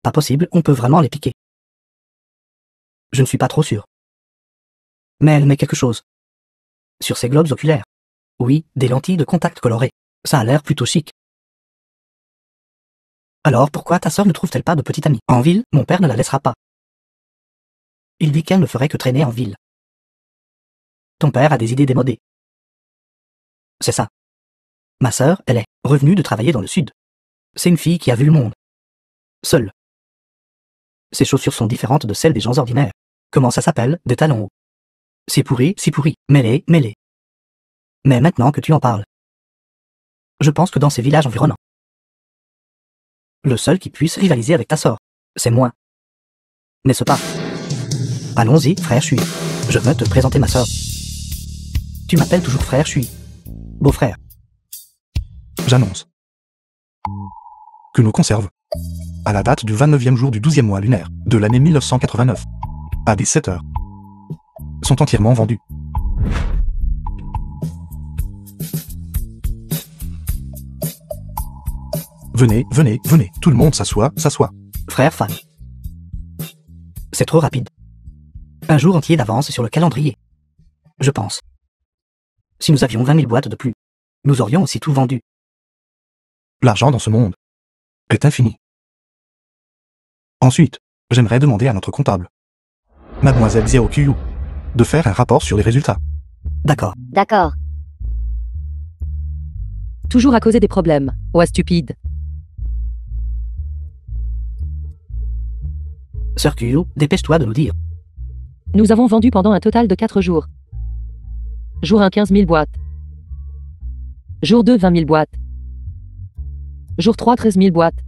Pas possible, on peut vraiment les piquer. Je ne suis pas trop sûr. Mais elle met quelque chose. Sur ses globes oculaires. Oui, des lentilles de contact colorées. Ça a l'air plutôt chic. Alors pourquoi ta sœur ne trouve-t-elle pas de petite amie? En ville, mon père ne la laissera pas. Il dit qu'elle ne ferait que traîner en ville. Ton père a des idées démodées. C'est ça. Ma sœur, elle est revenue de travailler dans le sud. C'est une fille qui a vu le monde. Seule. Ses chaussures sont différentes de celles des gens ordinaires. Comment ça s'appelle? Des talons hauts. C'est pourri, mêlé. Mais maintenant que tu en parles, je pense que dans ces villages environnants, le seul qui puisse rivaliser avec ta sœur, c'est moi. N'est-ce pas? Allons-y, frère Chui. Je veux te présenter ma sœur. Tu m'appelles toujours frère Chui. Beau-frère. J'annonce que nos conserves, à la date du 29e jour du 12e mois lunaire de l'année 1989, à 17 h, sont entièrement vendues. Venez, tout le monde s'assoit. Frère Fan. C'est trop rapide. Un jour entier d'avance sur le calendrier. Je pense. Si nous avions 20 000 boîtes de plus, nous aurions aussi tout vendu. L'argent dans ce monde est infini. Ensuite, j'aimerais demander à notre comptable, Mademoiselle Xiao Qiu, de faire un rapport sur les résultats. D'accord. D'accord. Toujours à causer des problèmes. Ouais, stupide. Sœur Qiu, dépêche-toi de nous dire. Nous avons vendu pendant un total de 4 jours. Jour 1, 15 000 boîtes. Jour 2, 20 000 boîtes. Jour 3, 13 000 boîtes.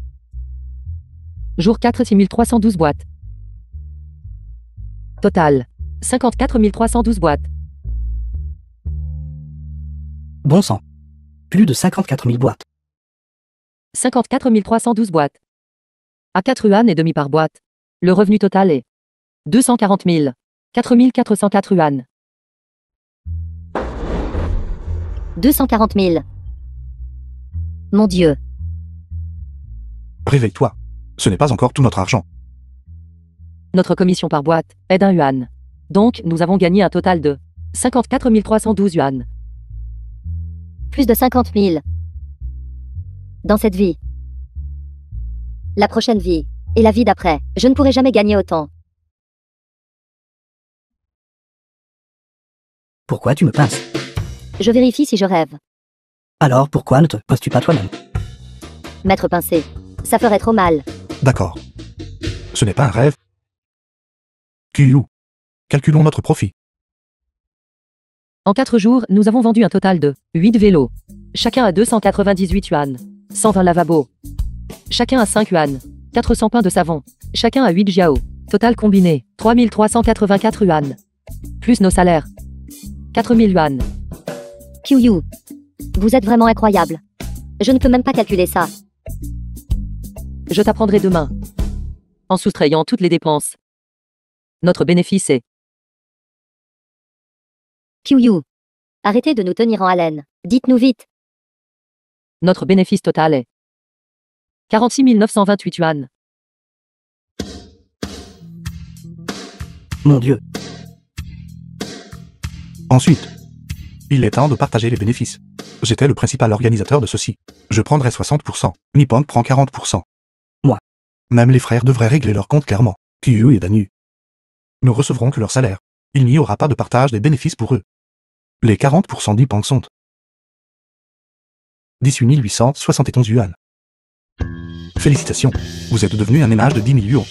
Jour 4, 6 312 boîtes. Total, 54 312 boîtes. Bon sang. Plus de 54 000 boîtes. 54 312 boîtes. À 4 yuan et demi par boîte. Le revenu total est 240 000. 4 404 yuan. 240 000. Mon Dieu. Réveille-toi. Ce n'est pas encore tout notre argent. Notre commission par boîte est d'1 yuan. Donc, nous avons gagné un total de 54 312 yuan. Plus de 50 000. Dans cette vie. La prochaine vie. Et la vie d'après. Je ne pourrai jamais gagner autant. Pourquoi tu me pinces? Je vérifie si je rêve. Alors pourquoi ne te poses-tu pas toi-même? M'être pincé. Ça ferait trop mal. D'accord. Ce n'est pas un rêve. Qiu. Calculons notre profit. En 4 jours, nous avons vendu un total de 8 vélos. Chacun à 298 yuan. 120 lavabos. Chacun à 5 yuan. 400 pains de savon. Chacun à 8 jiao. Total combiné, 3384 yuan. Plus nos salaires. 4000 yuan. Qiu. Vous êtes vraiment incroyable. Je ne peux même pas calculer ça. Je t'apprendrai demain. En soustrayant toutes les dépenses. Notre bénéfice est... Qiu. Arrêtez de nous tenir en haleine. Dites-nous vite. Notre bénéfice total est 46 928 yuan. Mon Dieu. Ensuite, il est temps de partager les bénéfices. J'étais le principal organisateur de ceci. Je prendrai 60%. Nippon prend 40%. Moi. Même les frères devraient régler leur compte clairement. Qiu et Danu. Nous recevrons que leur salaire. Il n'y aura pas de partage des bénéfices pour eux. Les 40% Nippon sont 18 871 yuan. Félicitations. Vous êtes devenu un ménage de 10 millions.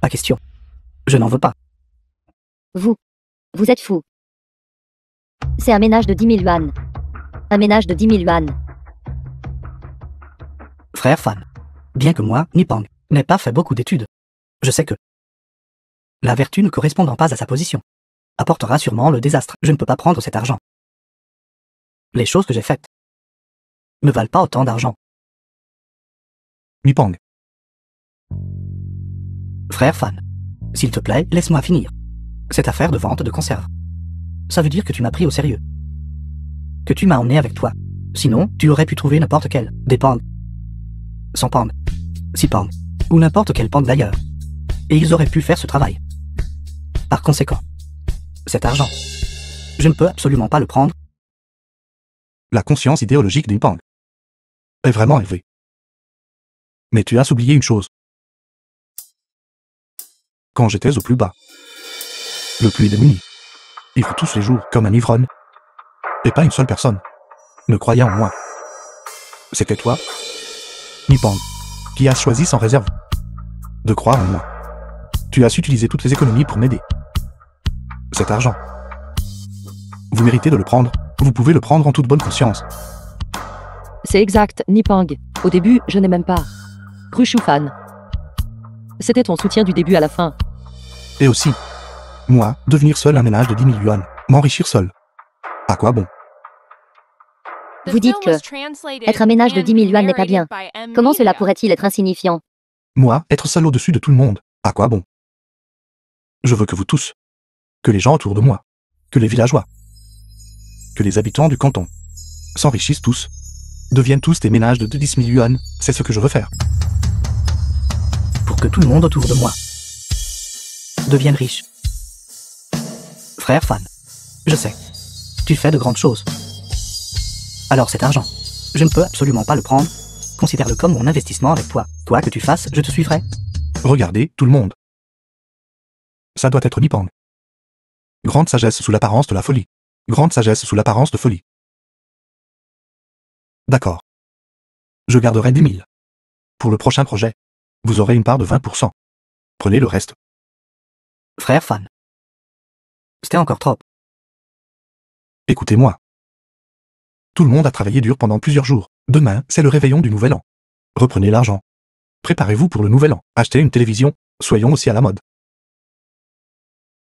Pas question. Je n'en veux pas. Vous êtes fou. C'est un ménage de 10 000 yuan. Un ménage de 10 000 yuan. Frère Fan. Bien que moi, Nipang, n'ai pas fait beaucoup d'études, je sais que la vertu ne correspondant pas à sa position apportera sûrement le désastre. Je ne peux pas prendre cet argent. Les choses que j'ai faites ne valent pas autant d'argent. Nipang. Frère Fan, s'il te plaît, laisse-moi finir. Cette affaire de vente de conserve. Ça veut dire que tu m'as pris au sérieux. Que tu m'as emmené avec toi. Sinon, tu aurais pu trouver n'importe quel, des pangs, sans pang, si pang, ou n'importe quel pang d'ailleurs. Et ils auraient pu faire ce travail. Par conséquent, cet argent, je ne peux absolument pas le prendre. La conscience idéologique d'Nipang est vraiment élevée. Mais tu as oublié une chose. Quand j'étais au plus bas, le plus démuni, ivre tous les jours comme un ivrogne, et pas une seule personne ne croyait en moi. C'était toi, Nipang, qui as choisi sans réserve de croire en moi. Tu as su utiliser toutes tes économies pour m'aider. Cet argent, vous méritez de le prendre, vous pouvez le prendre en toute bonne conscience. C'est exact, Nipang. Au début, je n'ai même pas cru Shufan. C'était ton soutien du début à la fin. Et aussi, moi, devenir seul un ménage de 10 000 yuan, m'enrichir seul. À quoi bon? Vous dites que être un ménage de 10 000 yuan n'est pas bien. Comment cela pourrait-il être insignifiant? Moi, être seul au-dessus de tout le monde, à quoi bon? Je veux que vous tous, que les gens autour de moi, que les villageois, que les habitants du canton, s'enrichissent tous, deviennent tous des ménages de 10 000 yuan, c'est ce que je veux faire. Pour que tout le monde autour de moi devienne riche. Frère Fan, je sais, tu fais de grandes choses. Alors cet argent, je ne peux absolument pas le prendre. Considère-le comme mon investissement avec toi. Quoi que tu fasses, je te suivrai. Regardez, tout le monde. Ça doit être Nipang. Grande sagesse sous l'apparence de la folie. Grande sagesse sous l'apparence de folie. D'accord. Je garderai 10 000. Pour le prochain projet, vous aurez une part de 20%. Prenez le reste. Frère Fan. C'était encore trop. Écoutez-moi. Tout le monde a travaillé dur pendant plusieurs jours. Demain, c'est le réveillon du Nouvel An. Reprenez l'argent. Préparez-vous pour le Nouvel An. Achetez une télévision. Soyons aussi à la mode.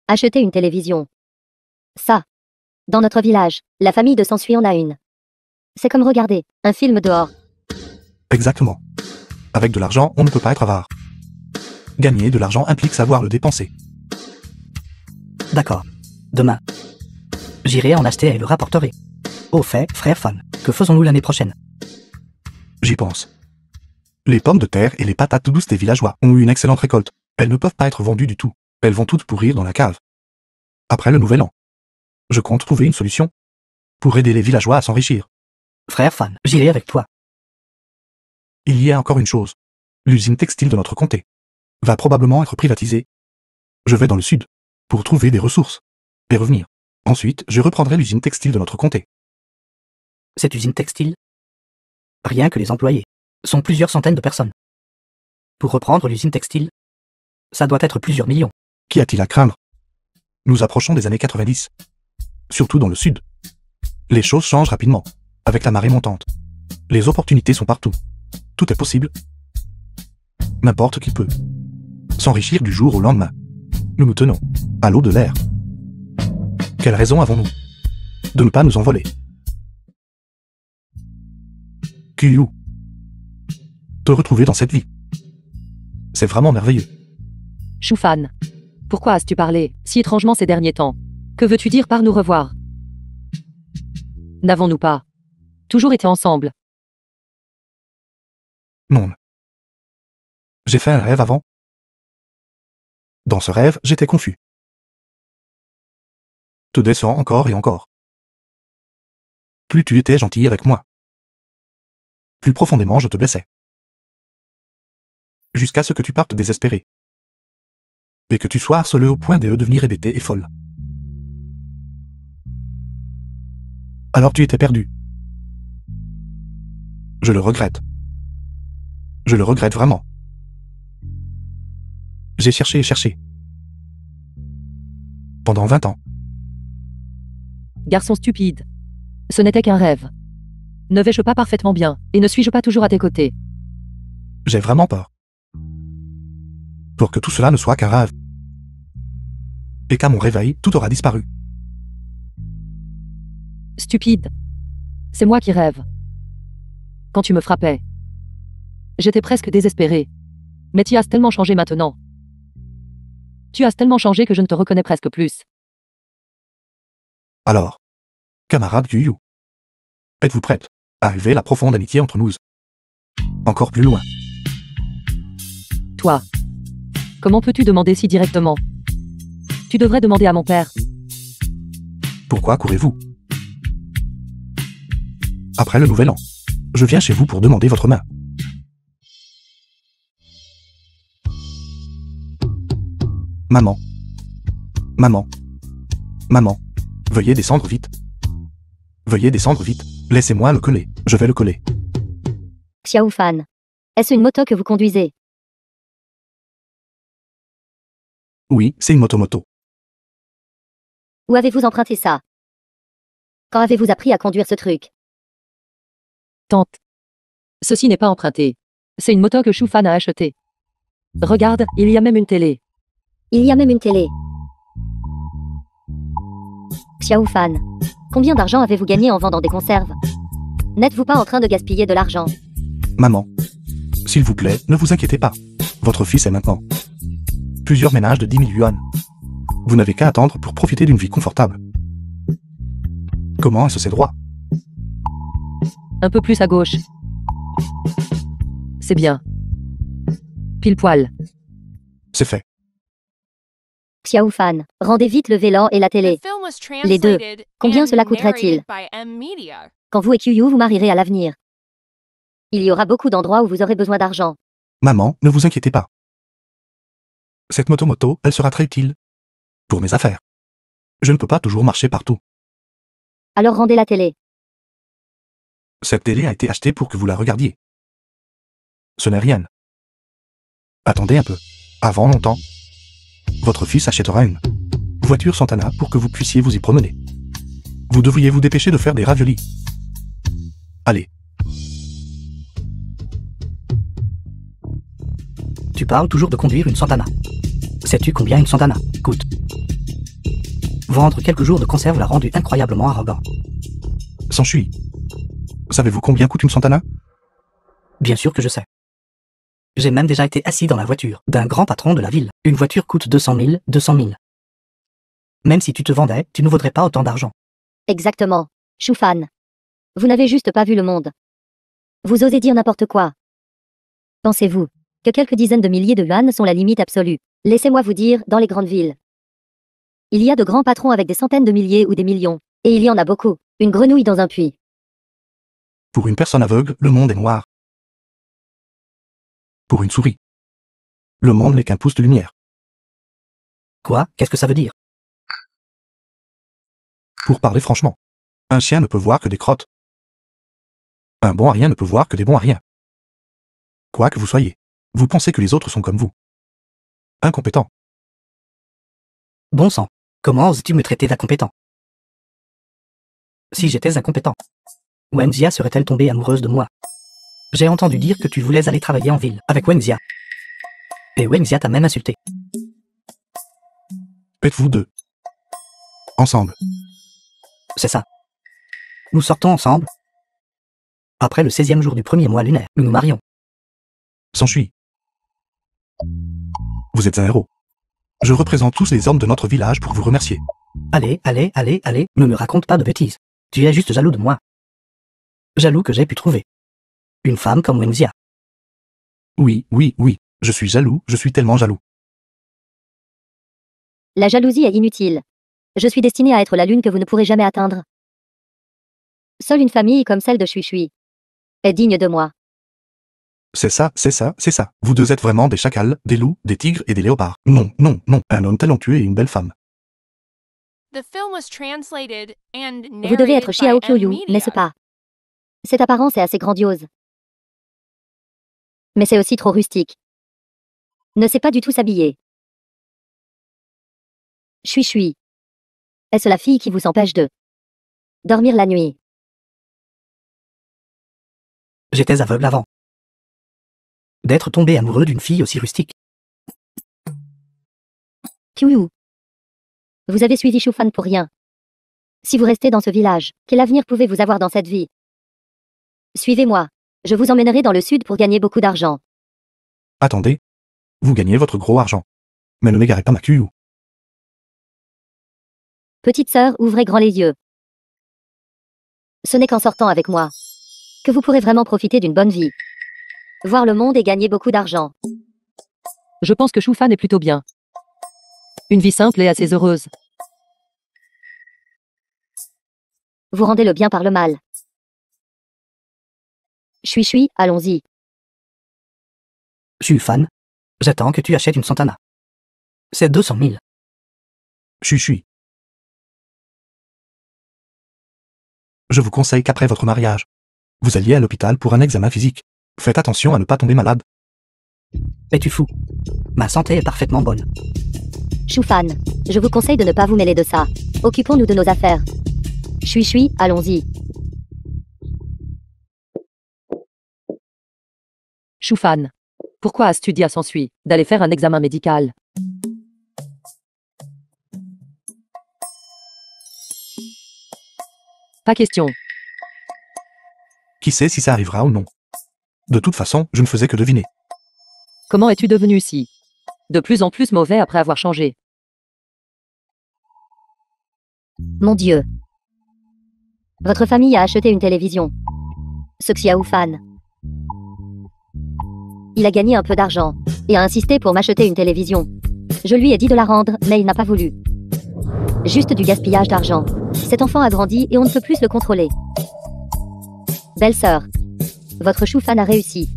Acheter une télévision. Ça. Dans notre village, la famille de Sansui en a une. C'est comme regarder un film dehors. Exactement. Avec de l'argent, on ne peut pas être avare. Gagner de l'argent implique savoir le dépenser. D'accord. Demain, j'irai en acheter et le rapporterai. Au fait, frère Fan, que faisons-nous l'année prochaine? J'y pense. Les pommes de terre et les patates douces des villageois ont eu une excellente récolte. Elles ne peuvent pas être vendues du tout. Elles vont toutes pourrir dans la cave. Après le Nouvel An, je compte trouver une solution pour aider les villageois à s'enrichir. Frère Fan, j'irai avec toi. Il y a encore une chose. L'usine textile de notre comté va probablement être privatisée. Je vais dans le sud pour trouver des ressources et revenir. Ensuite, je reprendrai l'usine textile de notre comté. Cette usine textile, rien que les employés, sont plusieurs centaines de personnes. Pour reprendre l'usine textile, ça doit être plusieurs millions. Qu'y a-t-il à craindre? Nous approchons des années 90. Surtout dans le sud. Les choses changent rapidement, avec la marée montante. Les opportunités sont partout. Tout est possible. N'importe qui peut s'enrichir du jour au lendemain. Nous nous tenons à l'eau de l'air. Quelle raison avons-nous de ne pas nous envoler? Kyu, te retrouver dans cette vie, c'est vraiment merveilleux. Shufan. Pourquoi as-tu parlé si étrangement ces derniers temps? Que veux-tu dire par nous revoir? N'avons-nous pas toujours été ensemble? Non. J'ai fait un rêve avant. Dans ce rêve, j'étais confus. Te descends encore et encore. Plus tu étais gentil avec moi, plus profondément je te blessais. Jusqu'à ce que tu partes désespéré. Et que tu sois harcelé au point de devenir hébété et folle. Alors tu étais perdu. Je le regrette. Je le regrette vraiment. J'ai cherché et cherché. Pendant 20 ans. Garçon stupide. Ce n'était qu'un rêve. Ne vais-je pas parfaitement bien, et ne suis-je pas toujours à tes côtés? J'ai vraiment peur. Pour que tout cela ne soit qu'un rêve. Et qu'à mon réveil, tout aura disparu. Stupide. C'est moi qui rêve. Quand tu me frappais, j'étais presque désespéré. Mais tu as tellement changé maintenant. Tu as tellement changé que je ne te reconnais presque plus. Alors, camarade Yu, êtes-vous prête à élever la profonde amitié entre nous? Encore plus loin. Toi. Comment peux-tu demander si directement? Tu devrais demander à mon père. Pourquoi courez-vous? Après le nouvel an, je viens chez vous pour demander votre main. Maman. Maman. Maman. Veuillez descendre vite. Veuillez descendre vite. Laissez-moi le coller. Je vais le coller. Xiao Fan. Est-ce une moto que vous conduisez? Oui, c'est une moto-moto. Où avez-vous emprunté ça? Quand avez-vous appris à conduire ce truc? Tante. Ceci n'est pas emprunté. C'est une moto que Shufan a achetée. Regarde, il y a même une télé. Il y a même une télé. Xiao Fan. Combien d'argent avez-vous gagné en vendant des conserves? N'êtes-vous pas en train de gaspiller de l'argent? Maman. S'il vous plaît, ne vous inquiétez pas. Votre fils est maintenant. Plusieurs ménages de 10 000 yuan. Vous n'avez qu'à attendre pour profiter d'une vie confortable. Comment est-ce c'est droit? Un peu plus à gauche. C'est bien. Pile poil. C'est fait. Xiao Fan. Rendez vite le vélan et la télé. The film was Les deux. translated Combien and cela coûterait-il? narrated by M Media. Quand vous et Qiyu vous marierez à l'avenir. Il y aura beaucoup d'endroits où vous aurez besoin d'argent. Maman, ne vous inquiétez pas. Cette moto-moto, elle sera très utile. Pour mes affaires. Je ne peux pas toujours marcher partout. Alors rendez la télé. Cette télé a été achetée pour que vous la regardiez. Ce n'est rien. Attendez un peu. Avant longtemps, votre fils achètera une voiture Santana pour que vous puissiez vous y promener. Vous devriez vous dépêcher de faire des raviolis. Allez. Tu parles toujours de conduire une Santana. Sais-tu combien une Santana coûte? Vendre quelques jours de conserve l'a rendu incroyablement arrogant. S'enfuit. Savez-vous combien coûte une Santana? Bien sûr que je sais. J'ai même déjà été assis dans la voiture d'un grand patron de la ville. Une voiture coûte 200 000, 200 000. Même si tu te vendais, tu ne vaudrais pas autant d'argent. Exactement. Shufan. Vous n'avez juste pas vu le monde. Vous osez dire n'importe quoi. Pensez-vous que quelques dizaines de milliers de yuan sont la limite absolue? Laissez-moi vous dire, dans les grandes villes, il y a de grands patrons avec des centaines de milliers ou des millions. Et il y en a beaucoup. Une grenouille dans un puits. Pour une personne aveugle, le monde est noir. Pour une souris, le monde n'est qu'un pouce de lumière. Quoi? Qu'est-ce que ça veut dire? Pour parler franchement, un chien ne peut voir que des crottes. Un bon à rien ne peut voir que des bons à rien. Quoi que vous soyez, vous pensez que les autres sont comme vous. Incompétents. Bon sang. Comment oses-tu me traiter d'incompétent? Si j'étais incompétent, Wenzia serait-elle tombée amoureuse de moi? J'ai entendu dire que tu voulais aller travailler en ville avec Wenzia. Et Wenzia t'a même insulté. Êtes-vous deux ensemble? C'est ça. Nous sortons ensemble. Après le 16e jour du premier mois lunaire, nous nous marions. S'enfuit. Vous êtes un héros. Je représente tous les hommes de notre village pour vous remercier. Allez, allez, allez, allez, ne me raconte pas de bêtises. Tu es juste jaloux de moi. Jaloux que j'ai pu trouver une femme comme Wenzia. Oui, oui, oui. Je suis jaloux, je suis tellement jaloux. La jalousie est inutile. Je suis destinée à être la lune que vous ne pourrez jamais atteindre. Seule une famille comme celle de Shui est digne de moi. C'est ça, c'est ça, c'est ça. Vous deux êtes vraiment des chacals, des loups, des tigres et des léopards. Non, non, non. Un homme talentueux et une belle femme. The film was translated and Vous devez être narrated Xiao by M Qiyu, Media. n'est-ce pas? Cette apparence est assez grandiose. Mais c'est aussi trop rustique. Ne sait pas du tout s'habiller. Chui. Est-ce la fille qui vous empêche de Dormir la nuit. J'étais aveugle avant. D'être tombé amoureux d'une fille aussi rustique. Piou. Vous avez suivi Shufan pour rien. Si vous restez dans ce village, quel avenir pouvez-vous avoir dans cette vie? Suivez-moi. Je vous emmènerai dans le sud pour gagner beaucoup d'argent. Attendez. Vous gagnez votre gros argent. Mais ne m'égarez pas ma Q. Petite sœur, ouvrez grand les yeux. Ce n'est qu'en sortant avec moi que vous pourrez vraiment profiter d'une bonne vie. Voir le monde et gagner beaucoup d'argent. Je pense que Shufan est plutôt bien. Une vie simple et assez heureuse. Vous rendez le bien par le mal. Chui, allons-y. Shufan, j'attends que tu achètes une Santana. C'est 200 000. Chui. Je vous conseille qu'après votre mariage, vous alliez à l'hôpital pour un examen physique. Faites attention à ne pas tomber malade. Es-tu fou? Ma santé est parfaitement bonne. Shufan, je vous conseille de ne pas vous mêler de ça. Occupons-nous de nos affaires. Chui, allons-y. Shufan. Pourquoi Astudia s'ensuit d'aller faire un examen médical? Pas question. Qui sait si ça arrivera ou non? De toute façon, je ne faisais que deviner. Comment es-tu devenu si de plus en plus mauvais après avoir changé? Mon Dieu. Votre famille a acheté une télévision. Ce Xiaofan. Il a gagné un peu d'argent et a insisté pour m'acheter une télévision. Je lui ai dit de la rendre, mais il n'a pas voulu. Juste du gaspillage d'argent. Cet enfant a grandi et on ne peut plus le contrôler. Belle-sœur. Votre Shufan a réussi.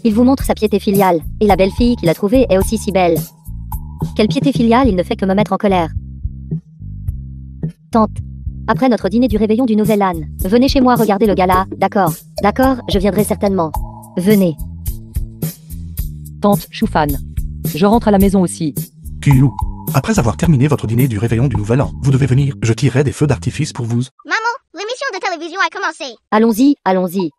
Il vous montre sa piété filiale, et la belle-fille qu'il a trouvée est aussi si belle. Quelle piété filiale, il ne fait que me mettre en colère. Tante. Après notre dîner du réveillon du Nouvel An, venez chez moi regarder le gala, d'accord? D'accord, je viendrai certainement. Venez. Tante Shufan. Je rentre à la maison aussi. Q. Après avoir terminé votre dîner du réveillon du Nouvel An, vous devez venir. Je tirerai des feux d'artifice pour vous. Maman, l'émission de télévision a commencé. Allons-y, allons-y.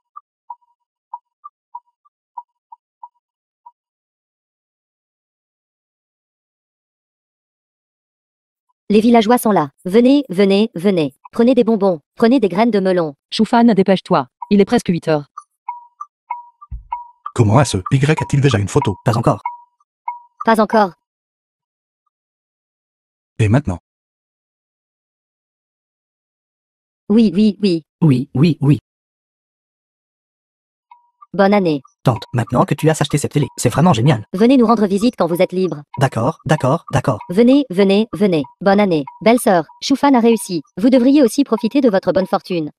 Les villageois sont là. Venez, venez, venez. Prenez des bonbons, prenez des graines de melon. Shufan, dépêche-toi. Il est presque 8 heures. Comment est-ce Y a-t-il déjà une photo? Pas encore. Pas encore. Et maintenant? Oui. Oui. Bonne année. Tante, maintenant que tu as acheté cette télé, c'est vraiment génial. Venez nous rendre visite quand vous êtes libre. D'accord. Venez. Bonne année. Belle-sœur, Shufan a réussi. Vous devriez aussi profiter de votre bonne fortune.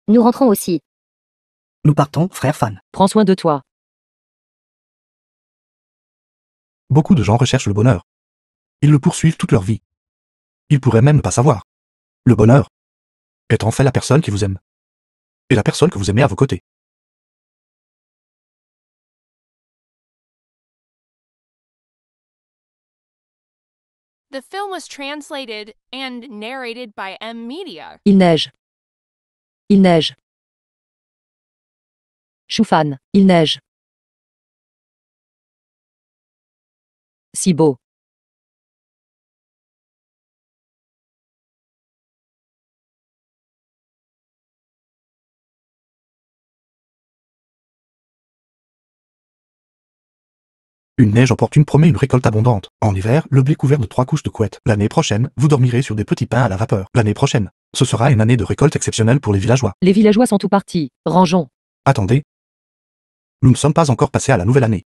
Nous rentrons aussi. Nous partons, frère Fan. Prends soin de toi. Beaucoup de gens recherchent le bonheur. Ils le poursuivent toute leur vie. Ils pourraient même ne pas savoir. Le bonheur est en fait la personne qui vous aime. Et la personne que vous aimez à vos côtés. The film was translated and narrated by M Media. Il neige. Il neige. Shufan, il neige. Si beau. Une neige opportune promet une récolte abondante. En hiver, le blé couvert de 3 couches de couette. L'année prochaine, vous dormirez sur des petits pains à la vapeur. L'année prochaine, ce sera une année de récolte exceptionnelle pour les villageois. Les villageois sont tout partis. Rangeons. Attendez. Nous ne sommes pas encore passés à la nouvelle année.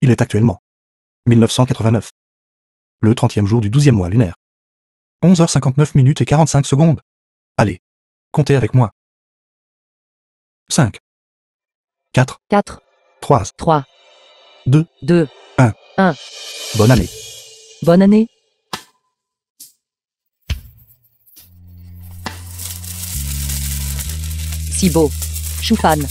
Il est actuellement 1989. Le 30e jour du 12e mois lunaire. 11h59 minutes et 45 secondes. Allez, comptez avec moi. 5, 4, 4, 3, 3, 2, 2, 1. 1. Bonne année. Bonne année. Si beau. Choufane.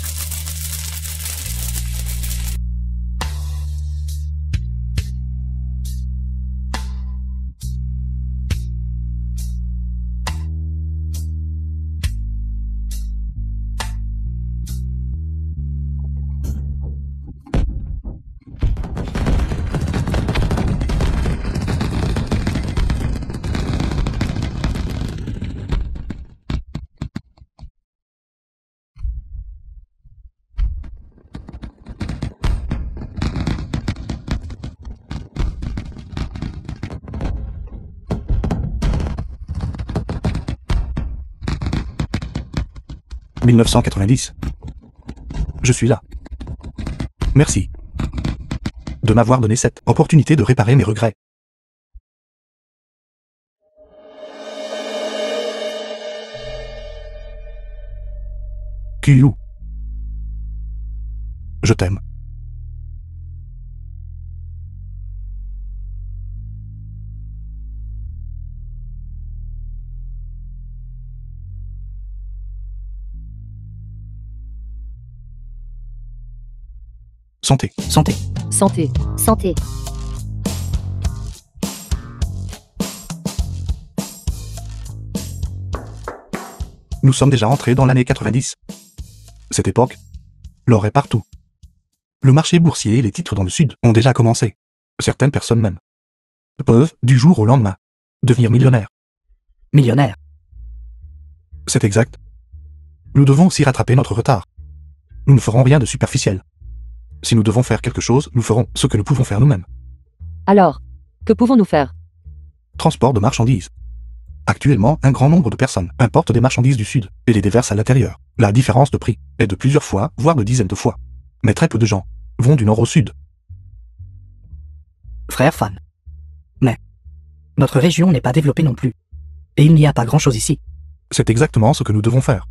« 1990. Je suis là. Merci de m'avoir donné cette opportunité de réparer mes regrets. Kyou. Je t'aime. Santé. Santé. Santé. Santé. Nous sommes déjà entrés dans l'année 90. Cette époque, l'or est partout. Le marché boursier et les titres dans le sud ont déjà commencé. Certaines personnes même peuvent, du jour au lendemain, devenir millionnaires. Millionnaire. C'est exact. Nous devons aussi rattraper notre retard. Nous ne ferons rien de superficiel. Si nous devons faire quelque chose, nous ferons ce que nous pouvons faire nous-mêmes. Alors, que pouvons-nous faire? Transport de marchandises. Actuellement, un grand nombre de personnes importent des marchandises du sud et les déversent à l'intérieur. La différence de prix est de plusieurs fois, voire de dizaines de fois. Mais très peu de gens vont du nord au sud. Frère Fan. Mais notre région n'est pas développée non plus. Et il n'y a pas grand-chose ici. C'est exactement ce que nous devons faire.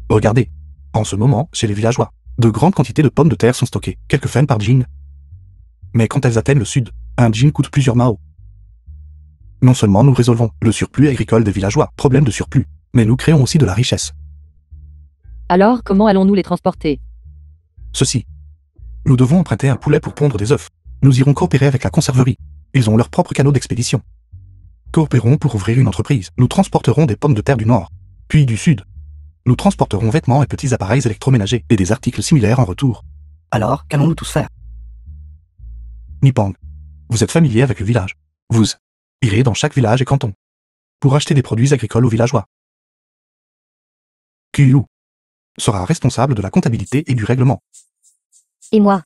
Regardez, en ce moment, chez les villageois, de grandes quantités de pommes de terre sont stockées, quelques fennes par jean. Mais quand elles atteignent le sud, un jean coûte plusieurs mao. Non seulement nous résolvons le surplus agricole des villageois, problème de surplus, mais nous créons aussi de la richesse. Alors, comment allons-nous les transporter? Ceci. Nous devons emprunter un poulet pour pondre des œufs. Nous irons coopérer avec la conserverie. Ils ont leur propre canot d'expédition. Coopérons pour ouvrir une entreprise. Nous transporterons des pommes de terre du nord, puis du sud. Nous transporterons vêtements et petits appareils électroménagers et des articles similaires en retour. Alors, qu'allons-nous tous faire? Nipang, vous êtes familier avec le village. Vous irez dans chaque village et canton pour acheter des produits agricoles aux villageois. Kyou sera responsable de la comptabilité et du règlement. Et moi?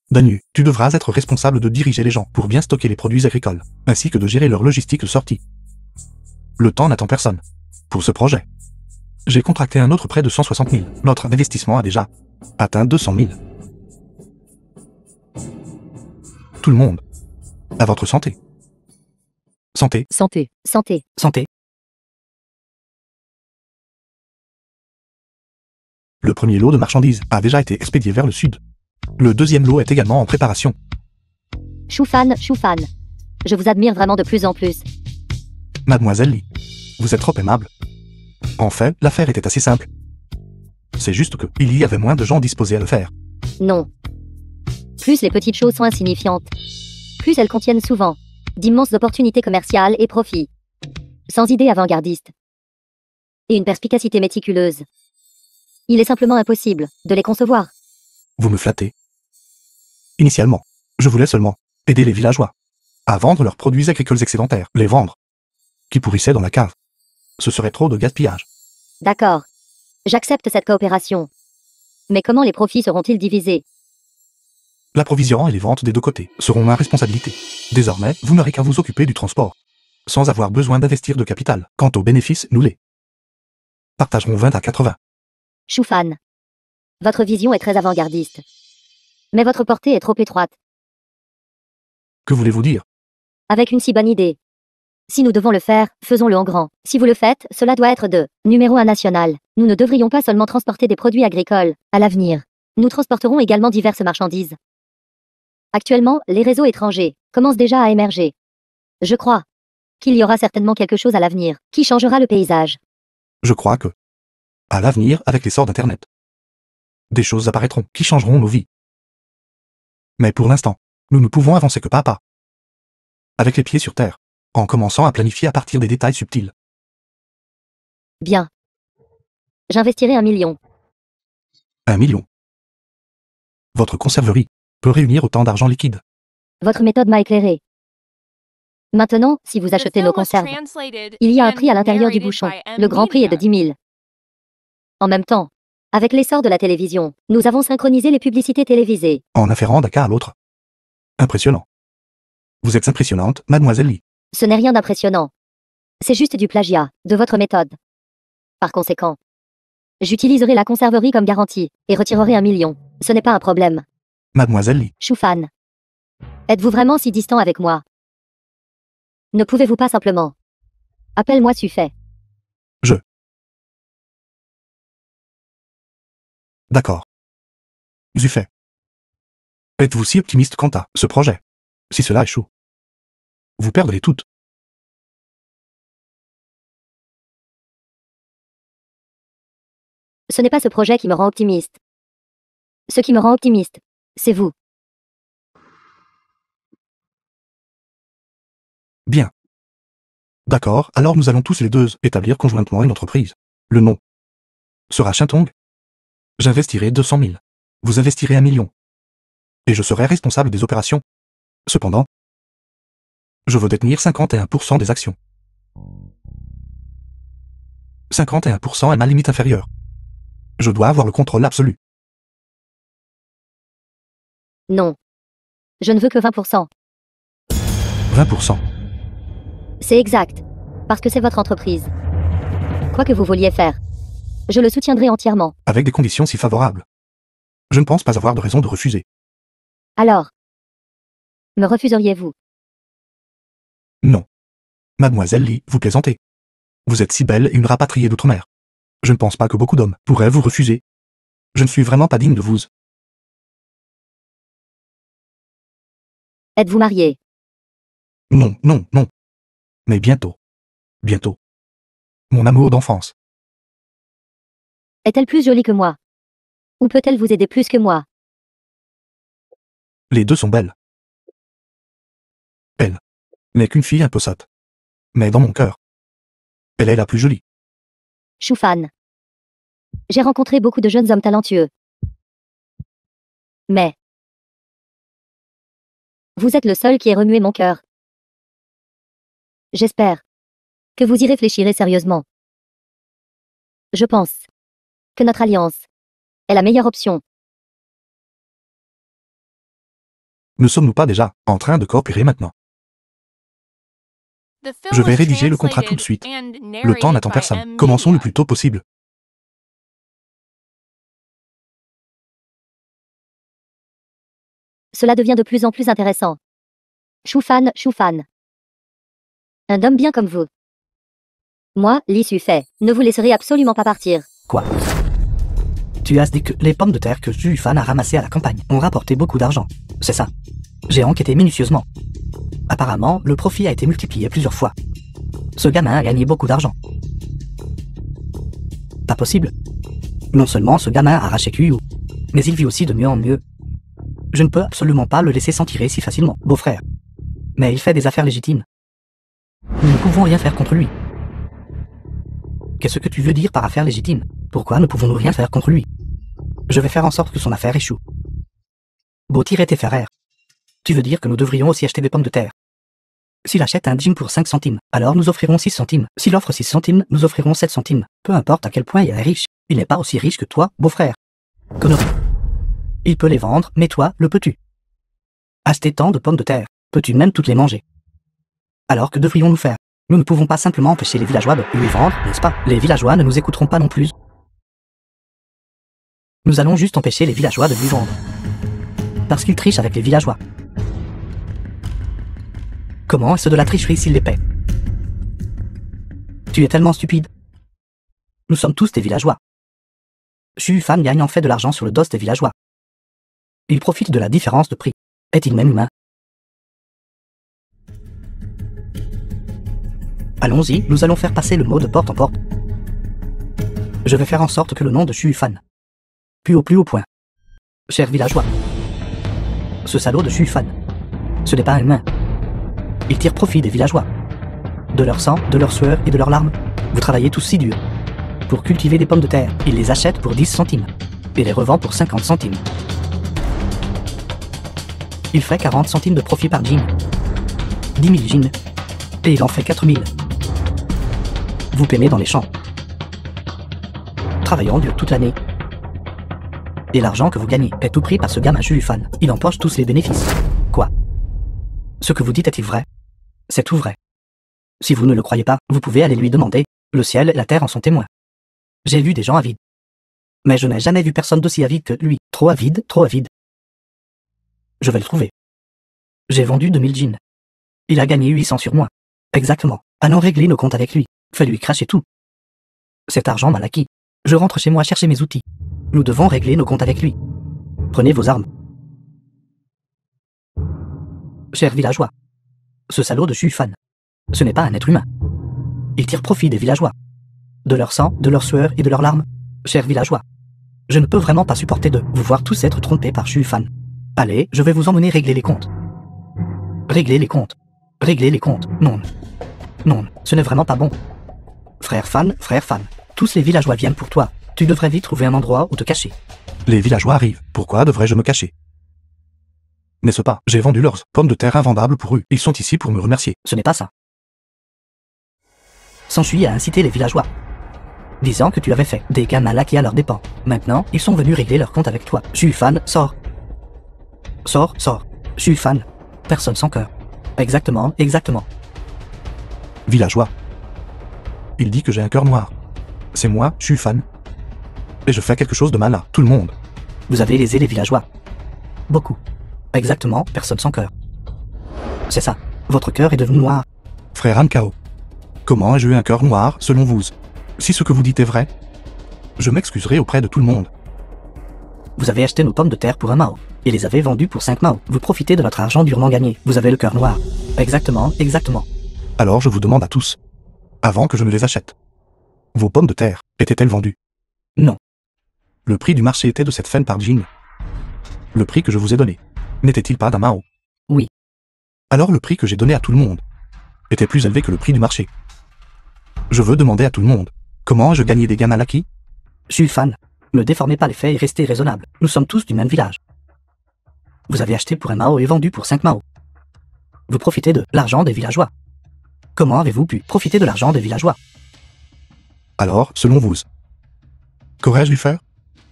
Danyu, tu devras être responsable de diriger les gens pour bien stocker les produits agricoles, ainsi que de gérer leur logistique de sortie. Le temps n'attend personne. Pour ce projet, j'ai contracté un autre prêt de 160 000. Notre investissement a déjà atteint 200 000. Tout le monde, à votre santé. Santé. Santé. Santé. Santé. Le premier lot de marchandises a déjà été expédié vers le sud. Le deuxième lot est également en préparation. Choufane, Choufane. Je vous admire vraiment de plus en plus. Mademoiselle Lee, vous êtes trop aimable. En fait, l'affaire était assez simple. C'est juste que il y avait moins de gens disposés à le faire. Non. Plus les petites choses sont insignifiantes, plus elles contiennent souvent d'immenses opportunités commerciales et profits. Sans idée avant-gardiste et une perspicacité méticuleuse, il est simplement impossible de les concevoir. Vous me flattez. Initialement, je voulais seulement aider les villageois. à vendre leurs produits agricoles excédentaires, les vendre, qui pourrissaient dans la cave. Ce serait trop de gaspillage. D'accord. J'accepte cette coopération. Mais comment les profits seront-ils divisés? L'approvisionnement et les ventes des deux côtés seront ma responsabilité. Désormais, vous n'aurez qu'à vous occuper du transport, sans avoir besoin d'investir de capital. Quant aux bénéfices, nous les partagerons 20 à 80. Choufan. Votre vision est très avant-gardiste. Mais votre portée est trop étroite. Que voulez-vous dire? Avec une si bonne idée. Si nous devons le faire, faisons-le en grand. Si vous le faites, cela doit être de numéro 1 national. Nous ne devrions pas seulement transporter des produits agricoles. À l'avenir, nous transporterons également diverses marchandises. Actuellement, les réseaux étrangers commencent déjà à émerger. Je crois qu'il y aura certainement quelque chose à l'avenir qui changera le paysage. Je crois que, à l'avenir, avec l'essor d'Internet, des choses apparaîtront qui changeront nos vies. Mais pour l'instant, nous ne pouvons avancer que pas à pas, avec les pieds sur terre, en commençant à planifier à partir des détails subtils. Bien. J'investirai 1 million. 1 million. Votre conserverie peut réunir autant d'argent liquide. Votre méthode m'a éclairé. Maintenant, si vous The achetez nos film was conserves, translated il y a un and prix à l'intérieur du narrated bouchon. by M. Le grand prix est de Media. 10 000. En même temps, avec l'essor de la télévision, nous avons synchronisé les publicités télévisées. En afférant d'un cas à l'autre. Impressionnant. Vous êtes impressionnante, mademoiselle Lee. Ce n'est rien d'impressionnant. C'est juste du plagiat de votre méthode. Par conséquent, j'utiliserai la conserverie comme garantie et retirerai 1 million. Ce n'est pas un problème. Mademoiselle Lee. Choufan. Êtes-vous vraiment si distant avec moi? Ne pouvez-vous pas simplement appelle-moi Suffet. D'accord. Zuffet. Êtes-vous si optimiste quant à ce projet? Si cela échoue, vous perdrez toutes. Ce n'est pas ce projet qui me rend optimiste. Ce qui me rend optimiste, c'est vous. Bien. D'accord, alors nous allons tous les deux établir conjointement une entreprise. Le nom sera Shintong. J'investirai 200 000. Vous investirez 1 million. Et je serai responsable des opérations. Cependant, je veux détenir 51% des actions. 51% est ma limite inférieure. Je dois avoir le contrôle absolu. Non. Je ne veux que 20%. 20%. C'est exact. Parce que c'est votre entreprise. Quoi que vous vouliez faire, je le soutiendrai entièrement. Avec des conditions si favorables. Je ne pense pas avoir de raison de refuser. Alors, me refuseriez-vous? Non. Mademoiselle Lee, vous plaisantez. Vous êtes si belle et une rapatriée d'outre-mer. Je ne pense pas que beaucoup d'hommes pourraient vous refuser. Je ne suis vraiment pas digne de vous. Êtes-vous marié? Non, non, non. Mais bientôt. Bientôt. Mon amour d'enfance. Est-elle plus jolie que moi? Ou peut-elle vous aider plus que moi? Les deux sont belles. Elle n'est qu'une fille un peu sotte. Mais dans mon cœur, elle est la plus jolie. Choufan. J'ai rencontré beaucoup de jeunes hommes talentueux. Mais vous êtes le seul qui ait remué mon cœur. J'espère que vous y réfléchirez sérieusement. Je pense que notre alliance est la meilleure option. Ne sommes-nous pas déjà en train de coopérer maintenant? The film Je vais was rédiger le contrat tout de translated suite. and Le temps narrated n'attend by personne. M. Commençons le Media. plus tôt possible. Cela devient de plus en plus intéressant. Choufan, Choufan. Un homme bien comme vous. Moi, Lee Suffet, ne vous laisserai absolument pas partir. Quoi? Tu as dit que les pommes de terre que Zufan a ramassées à la campagne ont rapporté beaucoup d'argent. C'est ça. J'ai enquêté minutieusement. Apparemment, le profit a été multiplié plusieurs fois. Ce gamin a gagné beaucoup d'argent. Pas possible. Non seulement ce gamin a arraché QU, mais il vit aussi de mieux en mieux. Je ne peux absolument pas le laisser s'en tirer si facilement, beau-frère. Mais il fait des affaires légitimes. Nous ne pouvons rien faire contre lui. Qu'est-ce que tu veux dire par affaire légitime? Pourquoi ne pouvons-nous rien faire contre lui? Je vais faire en sorte que son affaire échoue. Beau tirer tes frères. Tu veux dire que nous devrions aussi acheter des pommes de terre? S'il achète un jean pour 5 centimes, alors nous offrirons 6 centimes. S'il offre 6 centimes, nous offrirons 7 centimes. Peu importe à quel point il est riche, il n'est pas aussi riche que toi, beau-frère. Connerie. Il peut les vendre, mais toi, le peux-tu? Acheter tant de pommes de terre, peux-tu même toutes les manger? Alors que devrions-nous faire? Nous ne pouvons pas simplement empêcher les villageois de lui vendre, n'est-ce pas? Les villageois ne nous écouteront pas non plus. Nous allons juste empêcher les villageois de lui vendre. Parce qu'ils trichent avec les villageois. Comment est-ce de la tricherie s'ils les paient? Tu es tellement stupide. Nous sommes tous des villageois. Xu Fan gagne en fait de l'argent sur le dos des villageois. Il profite de la différence de prix. Est-il même humain? Allons-y, nous allons faire passer le mot de porte en porte. Je vais faire en sorte que le nom de Xu Fan. Puis au plus haut point. Chers villageois. Ce salaud de Xu Fan. Ce n'est pas un humain. Il tire profit des villageois. De leur sang, de leur sueur et de leurs larmes. Vous travaillez tous si dur. Pour cultiver des pommes de terre, il les achète pour 10 centimes. Et les revend pour 50 centimes. Il fait 40 centimes de profit par jean. 10 000 jeans. Et il en fait 4 000. Vous paimez dans les champs. Travaillant dur toute l'année. Et l'argent que vous gagnez est tout pris par ce gamin Xu Fan. Il empoche tous les bénéfices. Quoi? Ce que vous dites est-il vrai? C'est tout vrai. Si vous ne le croyez pas, vous pouvez aller lui demander. Le ciel et la terre en sont témoins. J'ai vu des gens avides. Mais je n'ai jamais vu personne d'aussi avide que lui. Trop avide, trop avide. Je vais le trouver. J'ai vendu 2000 jeans. Il a gagné 800 sur moi. Exactement. Allons régler nos comptes avec lui. Fais lui cracher tout. Cet argent mal acquis. Je rentre chez moi chercher mes outils. Nous devons régler nos comptes avec lui. Prenez vos armes. Chers villageois. Ce salaud de Xu Fan. Ce n'est pas un être humain. Il tire profit des villageois. De leur sang, de leur sueur et de leurs larmes. Chers villageois. Je ne peux vraiment pas supporter de vous voir tous être trompés par Xu Fan. Allez, je vais vous emmener régler les comptes. Régler les comptes. Régler les comptes. Non. Non, ce n'est vraiment pas bon. Frère Fan, tous les villageois viennent pour toi. Tu devrais vite trouver un endroit où te cacher. Les villageois arrivent. Pourquoi devrais-je me cacher? N'est-ce pas? J'ai vendu leurs pommes de terre invendables pour eux. Ils sont ici pour me remercier. Ce n'est pas ça. S'ensuit à inciter les villageois. Disant que tu avais fait des gamins laqués à leurs dépens. Maintenant, ils sont venus régler leur compte avec toi. Xu Fan, sors. Sors, sors. Xu Fan. Personne sans cœur. Exactement, exactement. Villageois. Il dit que j'ai un cœur noir. C'est moi, Xu Fan. Et je fais quelque chose de mal à tout le monde. Vous avez lésé les villageois. Beaucoup. Exactement, personne sans cœur. C'est ça. Votre cœur est devenu noir. Frère Ankao. Comment ai-je eu un cœur noir, selon vous? Si ce que vous dites est vrai, je m'excuserai auprès de tout le monde. Vous avez acheté nos pommes de terre pour 1 mao, et les avez vendues pour 5 mao. Vous profitez de notre argent durement gagné. Vous avez le cœur noir. Exactement, exactement. Alors je vous demande à tous, avant que je ne les achète, vos pommes de terre étaient-elles vendues? Non. Le prix du marché était de cette fen par jean. Le prix que je vous ai donné n'était-il pas d'un mao? Oui. Alors le prix que j'ai donné à tout le monde était plus élevé que le prix du marché. Je veux demander à tout le monde, comment ai-je gagné des gains mal acquis? Xu Fan, ne déformez pas les faits et restez raisonnable. Nous sommes tous du même village. Vous avez acheté pour 1 mao et vendu pour 5 mao. Vous profitez de l'argent des villageois. Comment avez-vous pu profiter de l'argent des villageois? Alors, selon vous, qu'aurais-je dû faire?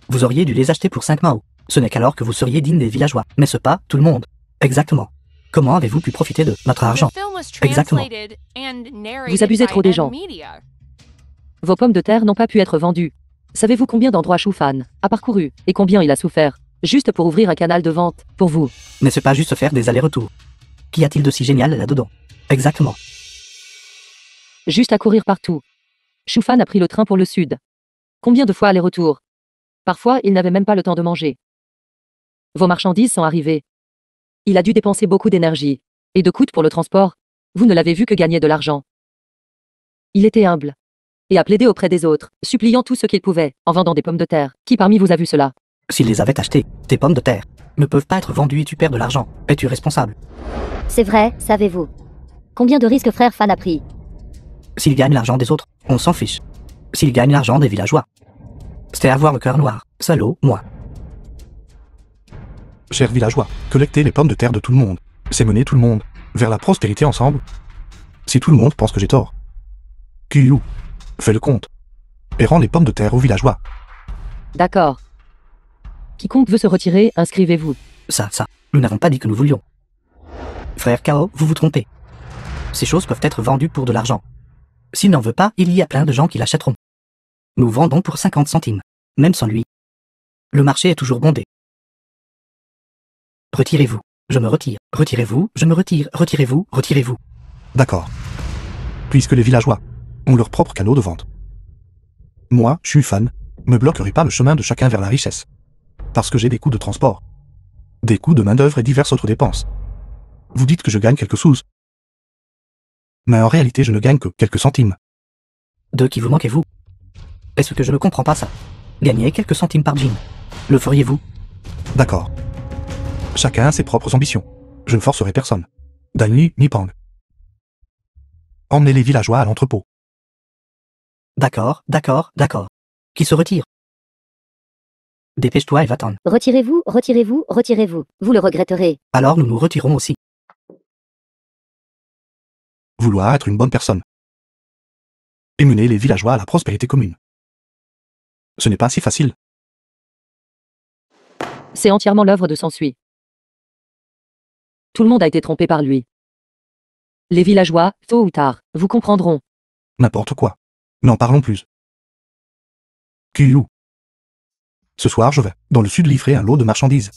Vous auriez dû les acheter pour 5 mao. Ce n'est qu'alors que vous seriez digne des villageois. Mais ce pas tout le monde. Exactement. Comment avez-vous pu profiter de notre argent? Exactement. Vous abusez trop des gens. Vos pommes de terre n'ont pas pu être vendues. Savez-vous combien d'endroits Xu Fan a parcouru et combien il a souffert, juste pour ouvrir un canal de vente, pour vous? Mais c'est pas juste faire des allers-retours. Qu'y a-t-il de si génial là-dedans? Exactement. Juste à courir partout. Xu Fan a pris le train pour le sud. Combien de fois aller-retour? Parfois, il n'avait même pas le temps de manger. Vos marchandises sont arrivées. Il a dû dépenser beaucoup d'énergie et de coûts pour le transport. Vous ne l'avez vu que gagner de l'argent. Il était humble et a plaidé auprès des autres, suppliant tout ce qu'il pouvait, en vendant des pommes de terre. Qui parmi vous a vu cela? S'il les avait achetées, tes pommes de terre ne peuvent pas être vendues et tu perds de l'argent. Es-tu responsable? C'est vrai, savez-vous. Combien de risques frère Fan a pris? S'il gagne l'argent des autres, on s'en fiche. S'il gagne l'argent des villageois, c'était avoir le cœur noir. Salaud, moi. Chers villageois, collectez les pommes de terre de tout le monde. C'est mener tout le monde. Vers la prospérité ensemble. Si tout le monde pense que j'ai tort. Kyu, fais le compte. Et rends les pommes de terre aux villageois. D'accord. Quiconque veut se retirer, inscrivez-vous. Ça, nous n'avons pas dit que nous voulions. Frère Kao, vous vous trompez. Ces choses peuvent être vendues pour de l'argent. S'il n'en veut pas, il y a plein de gens qui l'achèteront. Nous vendons pour 50 centimes, même sans lui. Le marché est toujours bondé. Retirez-vous, je me retire. Retirez-vous, je me retire. Retirez-vous, retirez-vous. D'accord. Puisque les villageois ont leur propre canot de vente. Moi, je suis fan, me bloquerai pas le chemin de chacun vers la richesse. Parce que j'ai des coûts de transport, des coûts de main-d'œuvre et diverses autres dépenses. Vous dites que je gagne quelques sous. Mais en réalité, je ne gagne que quelques centimes. De qui vous manquez-vous? Est-ce que je ne comprends pas ça? Gagner quelques centimes par jean. Le feriez-vous? D'accord. Chacun a ses propres ambitions. Je ne forcerai personne. Dani ni Pang. Emmenez les villageois à l'entrepôt. D'accord. Qui se retire? Dépêche-toi et va-t'en. Retirez-vous, retirez-vous, retirez-vous. Vous le regretterez. Alors nous nous retirons aussi. Vouloir être une bonne personne. Et mener les villageois à la prospérité commune. Ce n'est pas si facile. C'est entièrement l'œuvre de Sansui. Tout le monde a été trompé par lui. Les villageois, tôt ou tard, vous comprendront. N'importe quoi. N'en parlons plus. Kyu. Ce soir, je vais, dans le sud, livrer un lot de marchandises.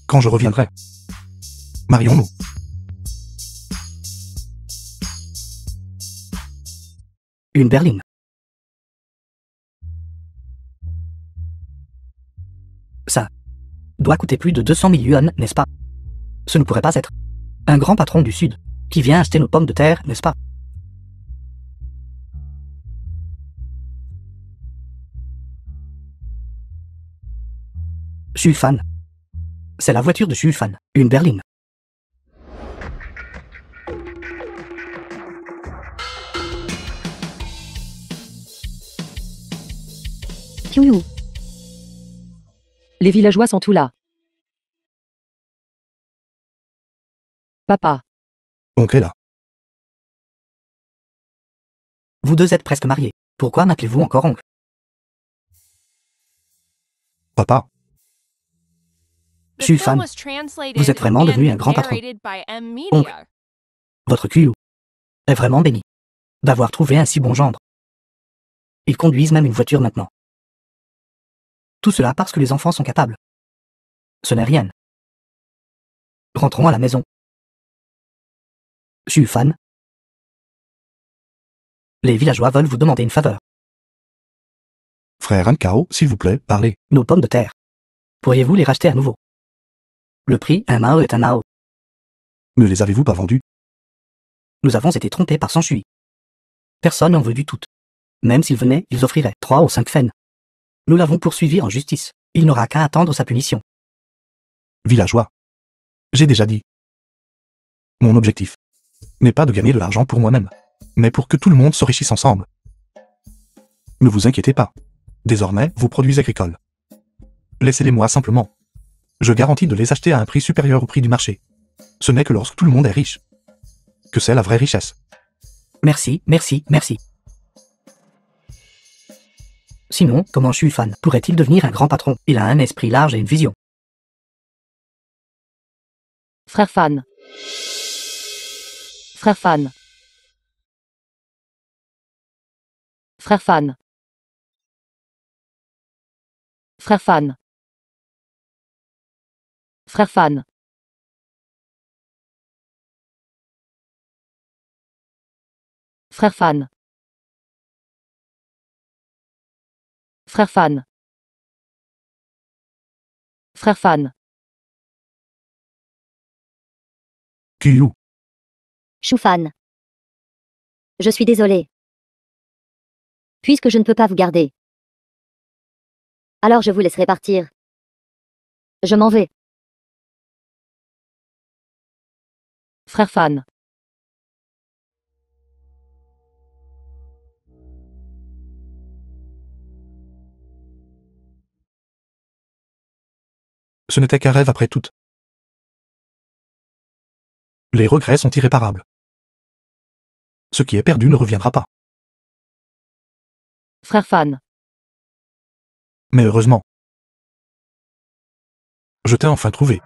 Quand je reviendrai. Marions-nous. Une berline. Ça doit coûter plus de 200 000 yuan, n'est-ce pas? Ce ne pourrait pas être un grand patron du Sud qui vient acheter nos pommes de terre, n'est-ce pas? Shufan. C'est la voiture de Shufan, une berline. Kyu. Les villageois sont tous là. Papa, Oncle est là. Vous deux êtes presque mariés. Pourquoi m'appelez-vous encore oncle? Papa, The suis film fan. was translated Vous êtes vraiment devenu and un grand patron. narrated by M Media. Oncle. Votre Kyu est vraiment béni d'avoir trouvé un si bon gendre. Ils conduisent même une voiture maintenant. Tout cela parce que les enfants sont capables. Ce n'est rien. Rentrons à la maison. Shufan. Les villageois veulent vous demander une faveur. frère Ankao, s'il vous plaît, parlez. Nos pommes de terre. Pourriez-vous les racheter à nouveau? Le prix, un mao est un mao. Ne les avez-vous pas vendus? Nous avons été trompés par Sansui. Personne n'en veut du tout. Même s'ils venaient, ils offriraient 3 ou 5 fennes. Nous l'avons poursuivi en justice. Il n'aura qu'à attendre sa punition. Villageois. J'ai déjà dit. Mon objectif n'est pas de gagner de l'argent pour moi-même, mais pour que tout le monde s'enrichisse ensemble. Ne vous inquiétez pas. Désormais, vos produits agricoles. Laissez-les-moi simplement. Je garantis de les acheter à un prix supérieur au prix du marché. Ce n'est que lorsque tout le monde est riche que c'est la vraie richesse. Merci. Sinon, comment Shufan pourrait-il devenir un grand patron? Il a un esprit large et une vision. frère Fan. Frère Fan. Frère Fan. Frère Fan. Frère Fan. Frère Fan. Frère Fan. Frère Fan. Kyu. Shufan. Je suis désolé. Puisque je ne peux pas vous garder. Alors je vous laisserai partir. Je m'en vais. Frère Fan. Ce n'était qu'un rêve après tout. Les regrets sont irréparables. Ce qui est perdu ne reviendra pas. Frère Fan. Mais heureusement. Je t'ai enfin trouvé.